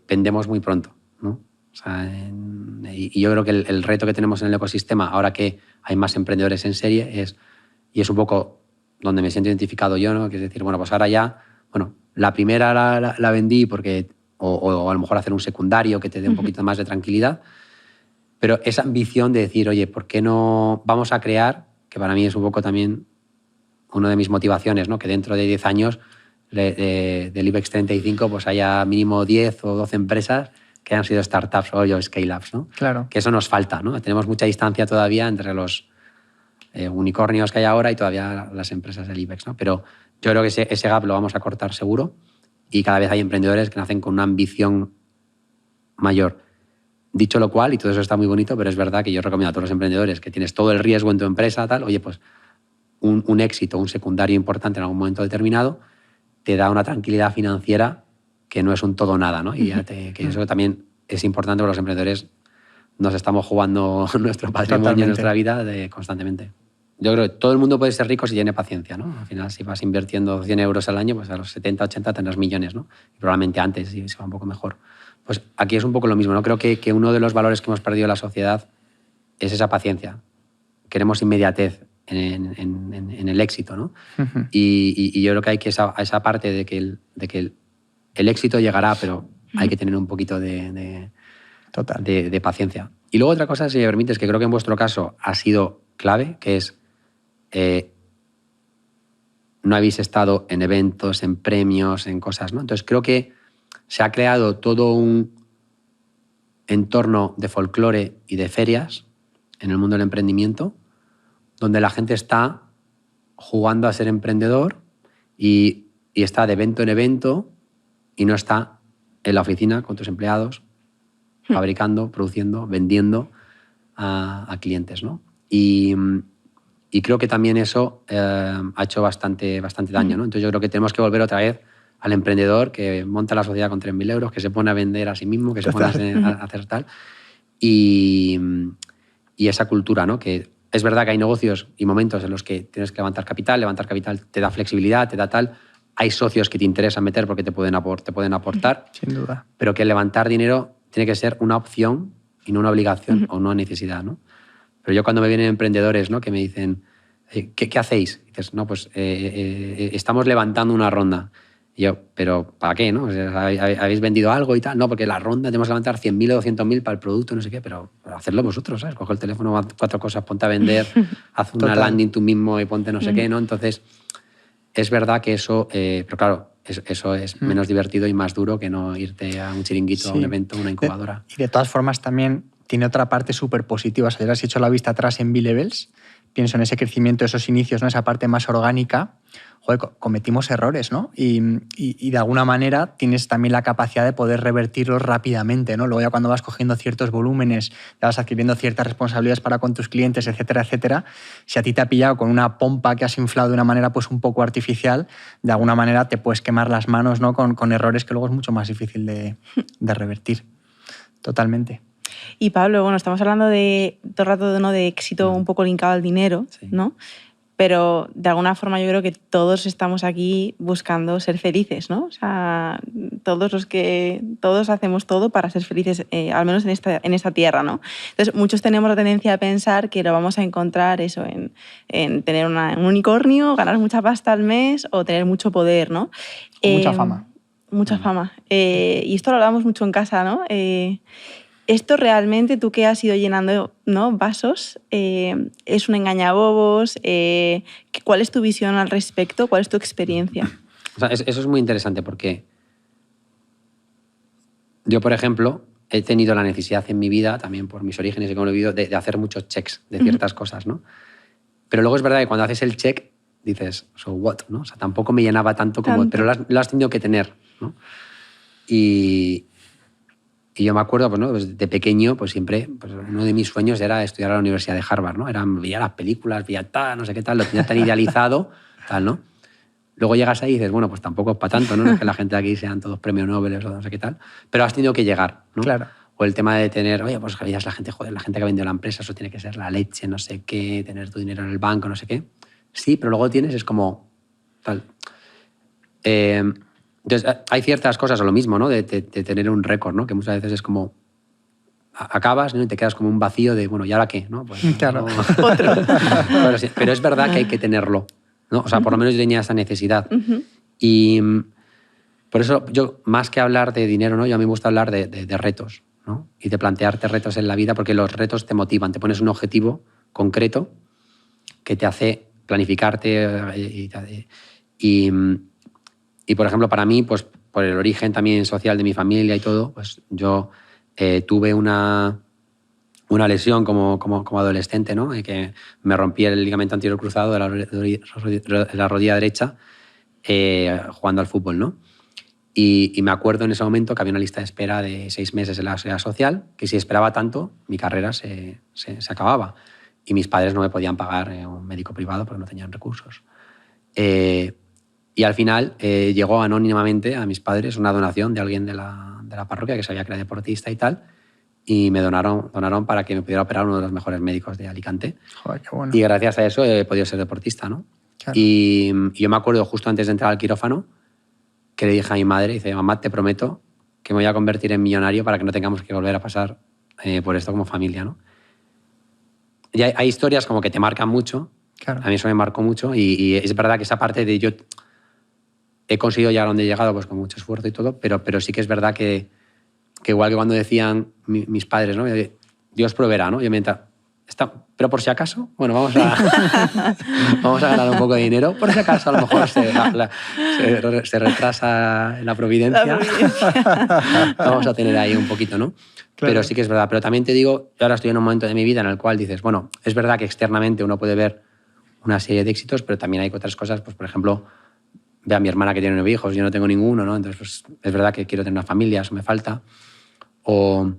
vendemos muy pronto, ¿no? O sea, y yo creo que el reto que tenemos en el ecosistema, ahora que hay más emprendedores en serie, y es un poco donde me siento identificado yo, ¿no? Que es decir, bueno, pues ahora ya, bueno, la primera la vendí porque, o a lo mejor hacer un secundario que te dé un poquito más de tranquilidad, pero esa ambición de decir, oye, ¿por qué no vamos a crear, que para mí es un poco también una de mis motivaciones, ¿no? Que dentro de 10 años del IBEX 35 pues haya mínimo 10 o 12 empresas que han sido startups o scale-ups, ¿no? Claro. Que eso nos falta, ¿no? Tenemos mucha distancia todavía entre los unicornios que hay ahora y todavía las empresas del IBEX, ¿no? Pero yo creo que ese gap lo vamos a cortar seguro y cada vez hay emprendedores que nacen con una ambición mayor. Dicho lo cual, y todo eso está muy bonito, pero es verdad que yo recomiendo a todos los emprendedores que tienes todo el riesgo en tu empresa, tal, oye, pues un éxito, un secundario importante en algún momento determinado te da una tranquilidad financiera que no es un todo nada, ¿no? Y que eso también es importante porque los emprendedores nos estamos jugando nuestro patrimonio, nuestra vida constantemente. Yo creo que todo el mundo puede ser rico si tiene paciencia, ¿no? Al final, si vas invirtiendo 100 euros al año, pues a los 70, 80 tendrás millones, ¿no? Y probablemente antes, si se va un poco mejor. Pues aquí es un poco lo mismo, ¿no? Creo que uno de los valores que hemos perdido en la sociedad es esa paciencia. Queremos inmediatez en el éxito, ¿no? Y yo creo que hay que esa parte de que el éxito llegará, pero hay que tener un poquito de paciencia. Y luego otra cosa, si me permites, que creo que en vuestro caso ha sido clave, que es no habéis estado en eventos, en premios, en cosas, ¿no? Entonces creo que se ha creado todo un entorno de folclore y de ferias en el mundo del emprendimiento, donde la gente está jugando a ser emprendedor y está de evento en evento y no está en la oficina con tus empleados fabricando, produciendo, vendiendo a clientes, ¿no? Y creo que también eso ha hecho bastante daño, ¿no? Entonces yo creo que tenemos que volver otra vez al emprendedor que monta la sociedad con 3.000 euros, que se pone a vender a sí mismo, que se pone a hacer tal. Y esa cultura, ¿no? Que es verdad que hay negocios y momentos en los que tienes que levantar capital te da flexibilidad, te da tal. Hay socios que te interesan meter porque te pueden aportar. Sin duda. Pero que levantar dinero tiene que ser una opción y no una obligación o una necesidad, ¿no? Pero yo cuando me vienen emprendedores, ¿no? Que me dicen, ¿qué hacéis? Y dices, no, pues estamos levantando una ronda. Y yo, ¿pero para qué? ¿No? O sea, ¿habéis vendido algo y tal? No, porque la ronda tenemos que levantar 100.000 o 200.000 para el producto, no sé qué, pero hacerlo vosotros, ¿sabes? Coge el teléfono, haz 4 cosas, ponte a vender, haz una landing tú mismo y ponte no sé qué, ¿no? Entonces, es verdad que eso, pero claro, eso es menos divertido y más duro que no irte a un chiringuito, a un evento, a una incubadora. Y de todas formas también tiene otra parte súper positiva. Si has hecho la vista atrás en B-Levels, pienso en ese crecimiento, esos inicios, ¿no? Esa parte más orgánica. Joder, cometimos errores, ¿no? Y de alguna manera tienes también la capacidad de poder revertirlos rápidamente, ¿no? Luego ya cuando vas cogiendo ciertos volúmenes, ya vas adquiriendo ciertas responsabilidades para con tus clientes, etcétera, etcétera, si a ti te ha pillado con una pompa que has inflado de una manera pues un poco artificial, de alguna manera te puedes quemar las manos, ¿no? Con errores que luego es mucho más difícil de revertir. Totalmente. Y Pablo, bueno, estamos hablando de todo el rato, ¿no? De éxito un poco linkado al dinero, sí, ¿no? Pero de alguna forma yo creo que todos estamos aquí buscando ser felices, ¿no? O sea, todos hacemos todo para ser felices, al menos en esta tierra, ¿no? Entonces, muchos tenemos la tendencia a pensar que lo vamos a encontrar eso en tener un unicornio, ganar mucha pasta al mes o tener mucho poder, ¿no? Mucha fama. Mucha fama. Y esto lo hablamos mucho en casa, ¿no? Esto realmente, tú que has ido llenando, ¿no? vasos, ¿es un engañabobos? ¿Cuál es tu visión al respecto? ¿Cuál es tu experiencia? O sea, eso es muy interesante porque yo, por ejemplo, he tenido la necesidad en mi vida, también por mis orígenes y cómo lo he vivido, de hacer muchos checks de ciertas cosas, ¿no? Pero luego es verdad que cuando haces el check dices, so what, ¿no? O sea, tampoco me llenaba tanto como... Pero lo has tenido que tener, ¿no? Y Y yo me acuerdo, pues, ¿no? Pues de pequeño, pues siempre, pues uno de mis sueños era estudiar a la Universidad de Harvard, ¿no? Veía las películas, veía tal, no sé qué tal, lo tenía tan idealizado, tal, ¿no? Luego llegas ahí y dices, bueno, pues tampoco es para tanto, ¿no? No es que la gente aquí sean todos premios Nobel o no sé qué tal, pero has tenido que llegar, ¿no? Claro. O el tema de tener, oye, pues veías la gente, joder, la gente que ha vendido la empresa, eso tiene que ser la leche, no sé qué, tener tu dinero en el banco, no sé qué. Sí, pero luego tienes, es como tal. Entonces, hay ciertas cosas, o lo mismo, ¿no? De tener un récord, ¿no? Que muchas veces es como acabas, ¿no? Y te quedas como un vacío de, bueno, ¿y ahora qué? ¿No? Pues, claro. No. Otro. Pero es verdad que hay que tenerlo, ¿no? O sea, por lo menos yo tenía esa necesidad. Y por eso yo, más que hablar de dinero, ¿no? Yo a mí me gusta hablar de retos, ¿no? Y de plantearte retos en la vida, porque los retos te motivan, te pones un objetivo concreto que te hace planificarte y por ejemplo, para mí, pues por el origen también social de mi familia y todo, pues yo tuve una lesión como adolescente, ¿no? Y que me rompí el ligamento anterior cruzado de la rodilla derecha jugando al fútbol, ¿no? Y me acuerdo en ese momento que había una lista de espera de 6 meses en la Seguridad Social, que si esperaba tanto, mi carrera se acababa. Y mis padres no me podían pagar un médico privado porque no tenían recursos. Y al final llegó anónimamente a mis padres una donación de alguien de la parroquia que sabía que era deportista y tal, y me donaron para que me pudiera operar uno de los mejores médicos de Alicante. Joder, qué bueno. Y gracias a eso he podido ser deportista, ¿no? Claro. Y yo me acuerdo justo antes de entrar al quirófano que le dije a mi madre, dice, mamá, te prometo que me voy a convertir en millonario para que no tengamos que volver a pasar por esto como familia, ¿no? Y hay historias como que te marcan mucho. Claro. A mí eso me marcó mucho y es verdad que esa parte de yo he conseguido llegar a donde he llegado pues con mucho esfuerzo y todo, pero sí que es verdad que igual que cuando decían mis padres, ¿no? Dios proveerá, ¿no? Yo mientras, pero por si acaso, bueno, vamos a ganar un poco de dinero, por si acaso a lo mejor se retrasa la providencia. Vamos a tener ahí un poquito, ¿no? Claro. Pero sí que es verdad. Pero también te digo, yo ahora estoy en un momento de mi vida en el cual dices, bueno, es verdad que externamente uno puede ver una serie de éxitos, pero también hay otras cosas, pues por ejemplo, ve a mi hermana que tiene 9 hijos, yo no tengo ninguno, ¿no? Entonces, pues, es verdad que quiero tener una familia, eso me falta. O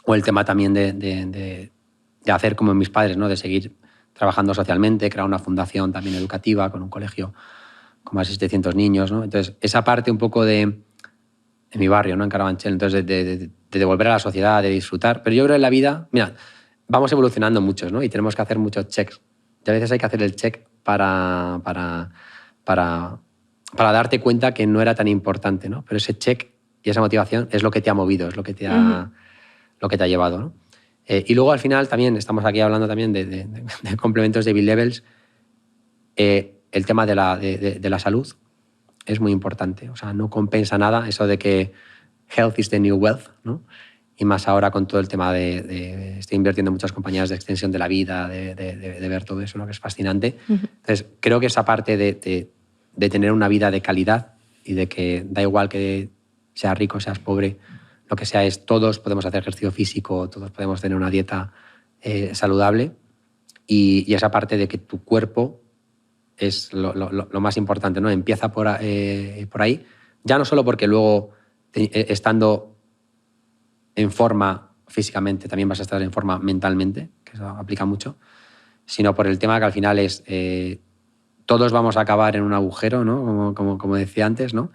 el tema también de hacer como mis padres, ¿no? De seguir trabajando socialmente, crear una fundación también educativa con un colegio con más de 700 niños, ¿no? Entonces, esa parte un poco de mi barrio, ¿no? En Carabanchel, entonces de devolver a la sociedad, de disfrutar. Pero yo creo que en la vida, mira, vamos evolucionando muchos, ¿no? Y tenemos que hacer muchos checks. Y a veces hay que hacer el check para darte cuenta que no era tan importante, ¿no? Pero ese check y esa motivación es lo que te ha movido, es lo que te ha, lo que te ha llevado, ¿no? Y luego al final también, estamos aquí hablando también de complementos de B-Levels, el tema de la salud es muy importante. O sea, no compensa nada eso de que health is the new wealth, ¿no? Y más ahora con todo el tema estoy invirtiendo en muchas compañías de extensión de la vida, de ver todo eso, ¿no? Que es fascinante. Entonces, creo que esa parte de tener una vida de calidad y de que da igual que seas rico, seas pobre, lo que sea es todos podemos hacer ejercicio físico, todos podemos tener una dieta saludable y esa parte de que tu cuerpo es lo más importante, ¿no? Empieza por ahí, ya no solo porque luego estando en forma físicamente también vas a estar en forma mentalmente, que eso aplica mucho, sino por el tema que al final es todos vamos a acabar en un agujero, ¿no? Como decía antes, ¿no?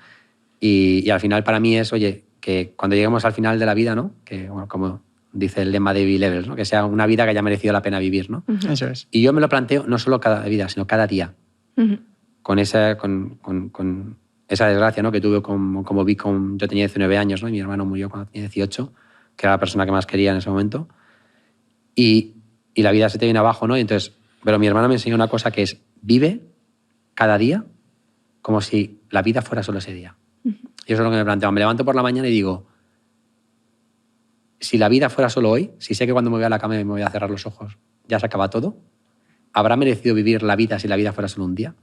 Y al final para mí es, oye, que cuando lleguemos al final de la vida, ¿no? Que, bueno, como dice el lema de B-Levels, ¿no? Que sea una vida que haya merecido la pena vivir, ¿no? Eso es. Y yo me lo planteo no solo cada vida, sino cada día. Con esa desgracia, ¿no? Que tuve como vi yo tenía 19 años, ¿no? Y mi hermano murió cuando tenía 18, que era la persona que más quería en ese momento. Y la vida se te viene abajo, ¿no? Y entonces, pero mi hermano me enseñó una cosa que es vive cada día como si la vida fuera solo ese día. Y eso es lo que me planteo. Me levanto por la mañana y digo, si la vida fuera solo hoy, si sé que cuando me voy a la cama me voy a cerrar los ojos, ya se acaba todo, ¿habrá merecido vivir la vida si la vida fuera solo un día?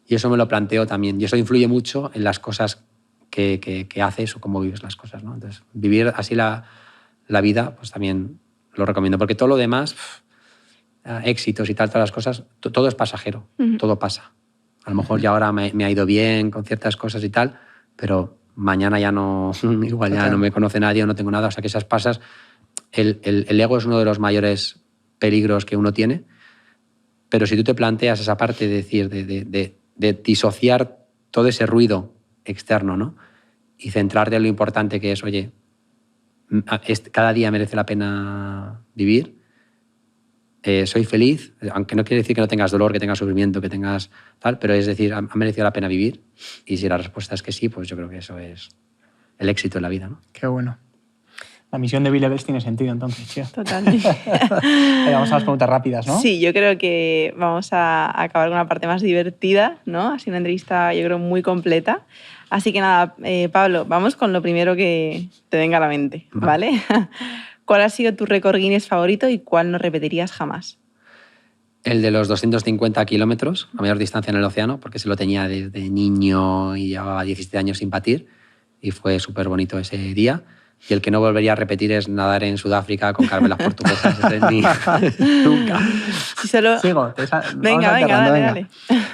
Y eso me lo planteo también. Y eso influye mucho en las cosas que haces o cómo vives las cosas, ¿no? Entonces, vivir así la vida, pues también lo recomiendo. Porque todo lo demás, éxitos y tal, todas las cosas, todo es pasajero, todo pasa. A lo mejor ya ahora me ha ido bien con ciertas cosas y tal, pero mañana ya no, igual ya no me conoce nadie o no tengo nada. O sea, que esas pasas, el ego es uno de los mayores peligros que uno tiene, pero si tú te planteas esa parte de decir, de disociar todo ese ruido externo, ¿no? Y centrarte en lo importante que es, oye, cada día merece la pena vivir, soy feliz, aunque no quiere decir que no tengas dolor, que tengas sufrimiento, que tengas tal, pero es decir, ha merecido la pena vivir, y si la respuesta es que sí, pues yo creo que eso es el éxito en la vida, ¿no? Qué bueno. La misión de B-Levels tiene sentido, entonces, tío. Totalmente. Vamos a las preguntas rápidas, ¿no? Sí, yo creo que vamos a acabar con una parte más divertida, ¿no? Ha sido una entrevista, yo creo, muy completa. Así que nada, Pablo, vamos con lo primero que te venga a la mente, ¿vale? ¿Cuál ha sido tu récord Guinness favorito y cuál no repetirías jamás? El de los 250 kilómetros, a mayor distancia en el océano, porque se lo tenía desde niño y llevaba 17 años sin batir, y fue súper bonito ese día. Y el que no volvería a repetir es nadar en Sudáfrica con carabelas portuguesas. Nunca. Si solo... Sigo. Venga, dale.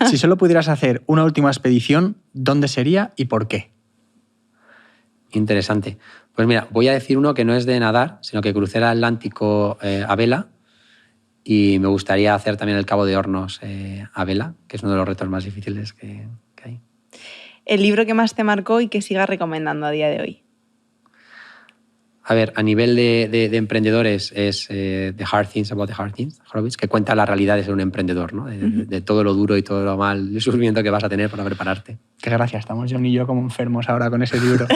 Si solo pudieras hacer una última expedición, ¿dónde sería y por qué? Interesante. Pues mira, voy a decir uno que no es de nadar, sino que crucé el Atlántico a vela, y me gustaría hacer también el Cabo de Hornos a vela, que es uno de los retos más difíciles que hay. ¿El libro que más te marcó y que sigas recomendando a día de hoy? A ver, a nivel de emprendedores es The Hard Things About the Hard Things, Horowitz, que cuenta la realidad de ser un emprendedor, ¿no? De todo lo duro y todo lo mal, el sufrimiento que vas a tener para prepararte. Qué gracia, estamos John y yo como enfermos ahora con ese libro.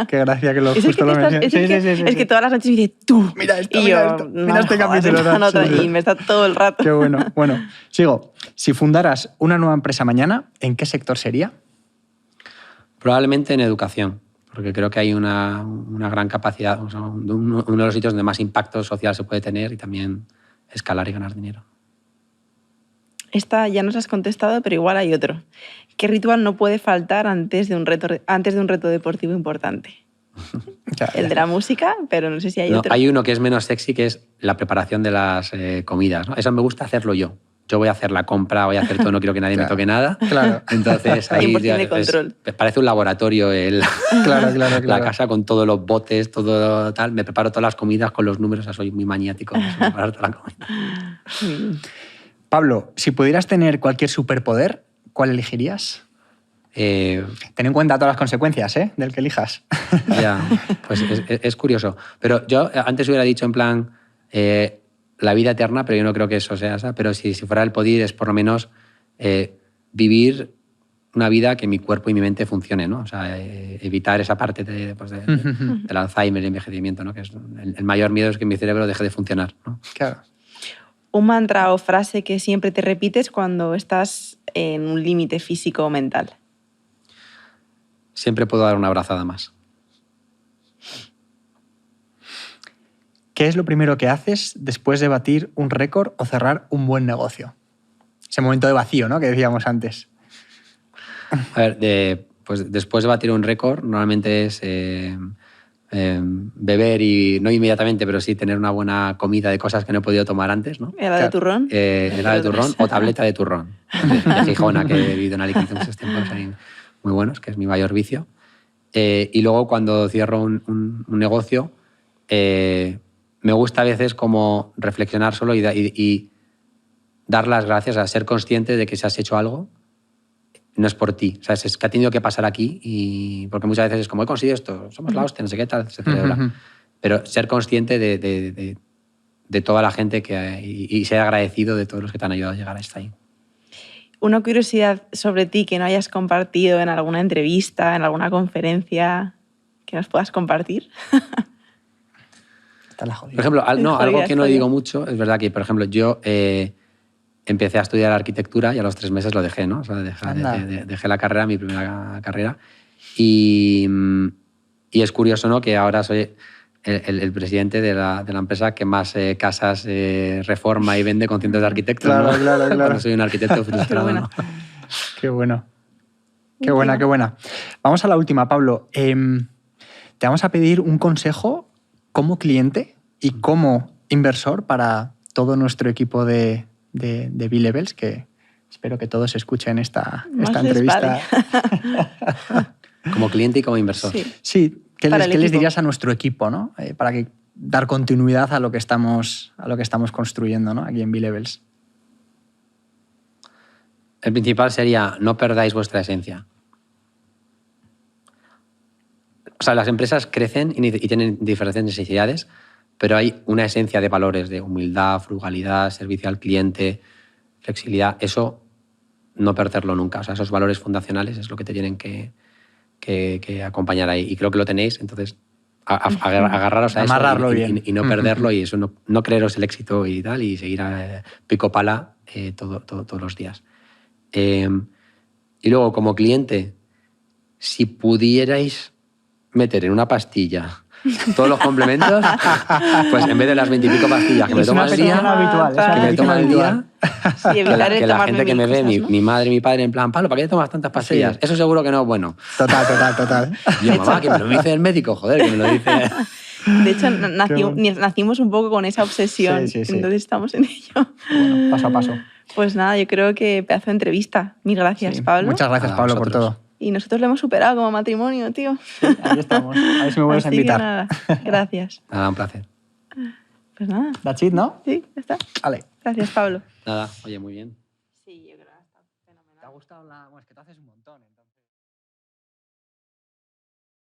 Qué gracia que lo justo lo mencionas. Es que todas las noches me dice tú. Mira esto, y mira yo, esto. Mira este capítulo. Y me está todo el rato. Qué bueno. Bueno, sigo. Si fundaras una nueva empresa mañana, ¿en qué sector sería? Probablemente en educación, porque creo que hay una gran capacidad, o sea, uno de los sitios donde más impacto social se puede tener y también escalar y ganar dinero. Esta ya nos has contestado, pero igual hay otro. ¿Qué ritual no puede faltar antes de un reto deportivo importante? El de la música, pero no sé si hay otro. Hay uno que es menos sexy, que es la preparación de las comidas, ¿no? Eso me gusta hacerlo yo. Yo voy a hacer la compra, voy a hacer todo, no quiero que nadie me toque nada. Claro. Entonces ahí 100% de control. Parece un laboratorio claro. la casa con todos los botes, todo tal. Me preparo todas las comidas con los números, o sea, soy muy maniático de preparar toda la comida. Pablo, si pudieras tener cualquier superpoder, ¿cuál elegirías? Ten en cuenta todas las consecuencias, del que elijas. Ya, pues es curioso. Pero yo antes hubiera dicho en plan la vida eterna, pero yo no creo que eso sea esa. Pero si fuera el poder es por lo menos vivir una vida que mi cuerpo y mi mente funcione, ¿no? O sea, evitar esa parte del Alzheimer y envejecimiento, ¿no? Que es el mayor miedo es que mi cerebro deje de funcionar, ¿no? Claro. Un mantra o frase que siempre te repites cuando estás en un límite físico o mental. Siempre puedo dar una abrazada más. ¿Qué es lo primero que haces después de batir un récord o cerrar un buen negocio? Ese momento de vacío, ¿no? Que decíamos antes. A ver, pues después de batir un récord, normalmente es beber y no inmediatamente, pero sí tener una buena comida de cosas que no he podido tomar antes, ¿no? ¿Helado de turrón? Helado de turrón o tableta de turrón. De Gijona, que he vivido en Alicante muchos tiempos ahí, muy buenos, que es mi mayor vicio. Y luego cuando cierro un negocio, me gusta a veces como reflexionar solo y dar las gracias, a ser consciente de que si has hecho algo, no es por ti. ¿Sabes? Es que ha tenido que pasar aquí, porque muchas veces es como, he conseguido esto, somos la hostia, no sé qué tal, se celebra. Pero ser consciente de toda la gente y ser agradecido de todos los que te han ayudado a llegar hasta ahí. Una curiosidad sobre ti que no hayas compartido en alguna entrevista, en alguna conferencia, que nos puedas compartir. Está la jodida. Por ejemplo, algo que no digo mucho, es verdad que, por ejemplo, yo empecé a estudiar arquitectura y a los 3 meses lo dejé, ¿no? O sea, dejé la carrera, mi primera carrera. Y es curioso, ¿no? Que ahora soy el presidente de la empresa que más casas reforma y vende con cientos de arquitectos. Claro, ¿no? claro. Cuando soy un arquitecto frustrado. ¿no? Qué bueno. Qué buena. Vamos a la última, Pablo. Te vamos a pedir un consejo como cliente y como inversor para todo nuestro equipo de B-Levels, que espero que todos escuchen esta entrevista. Como cliente y como inversor. Sí. Sí, ¿qué Para les, el qué les equipo. dirías a nuestro equipo, ¿no? Para que dar continuidad a lo que estamos construyendo, ¿no? Aquí en B-Levels. El principal sería no perdáis vuestra esencia. O sea, las empresas crecen y tienen diferentes necesidades, pero hay una esencia de valores de humildad, frugalidad, servicio al cliente, flexibilidad. Eso no perderlo nunca. O sea, esos valores fundacionales es lo que te tienen que acompañar ahí. Y creo que lo tenéis, entonces agarraros a eso Amarrarlo bien. y no perderlo y eso no creeros el éxito y tal y seguir a pico pala todos los días. Y luego, como cliente, si pudierais meter en una pastilla todos los complementos, pues en vez de las 20 y pico pastillas que me Es tomo una al día, petición habitual. Es que una que me petición tomo al habitual. día, Sí, que evitar la el tomarme gente que me 1000 ve, cosas, ¿no? mi madre y mi padre, en plan, Pablo, ¿para qué te tomas tantas pastillas? Sí. Eso seguro que no es bueno. Total. Y yo, mamá, que me lo dice el médico, joder, que me lo dice... De hecho, bueno. nacimos un poco con esa obsesión, Sí. entonces estamos en ello. Bueno, paso a paso. Pues nada, yo creo que pedazo de entrevista. Mil gracias, Sí. Pablo. Muchas gracias, A Pablo, por vosotros. todo. Y nosotros lo hemos superado como matrimonio, tío. Sí, ahí estamos. A ver si me vuelves a Así que invitar. nada, gracias. Nada, un placer. Pues nada, That's it, ¿no? sí, ya está. Vale. Gracias, Pablo. Nada, oye, muy bien. Sí, yo creo que ha estado fenomenal. ¿Te ha gustado la...? Bueno, es que te haces un montón, entonces...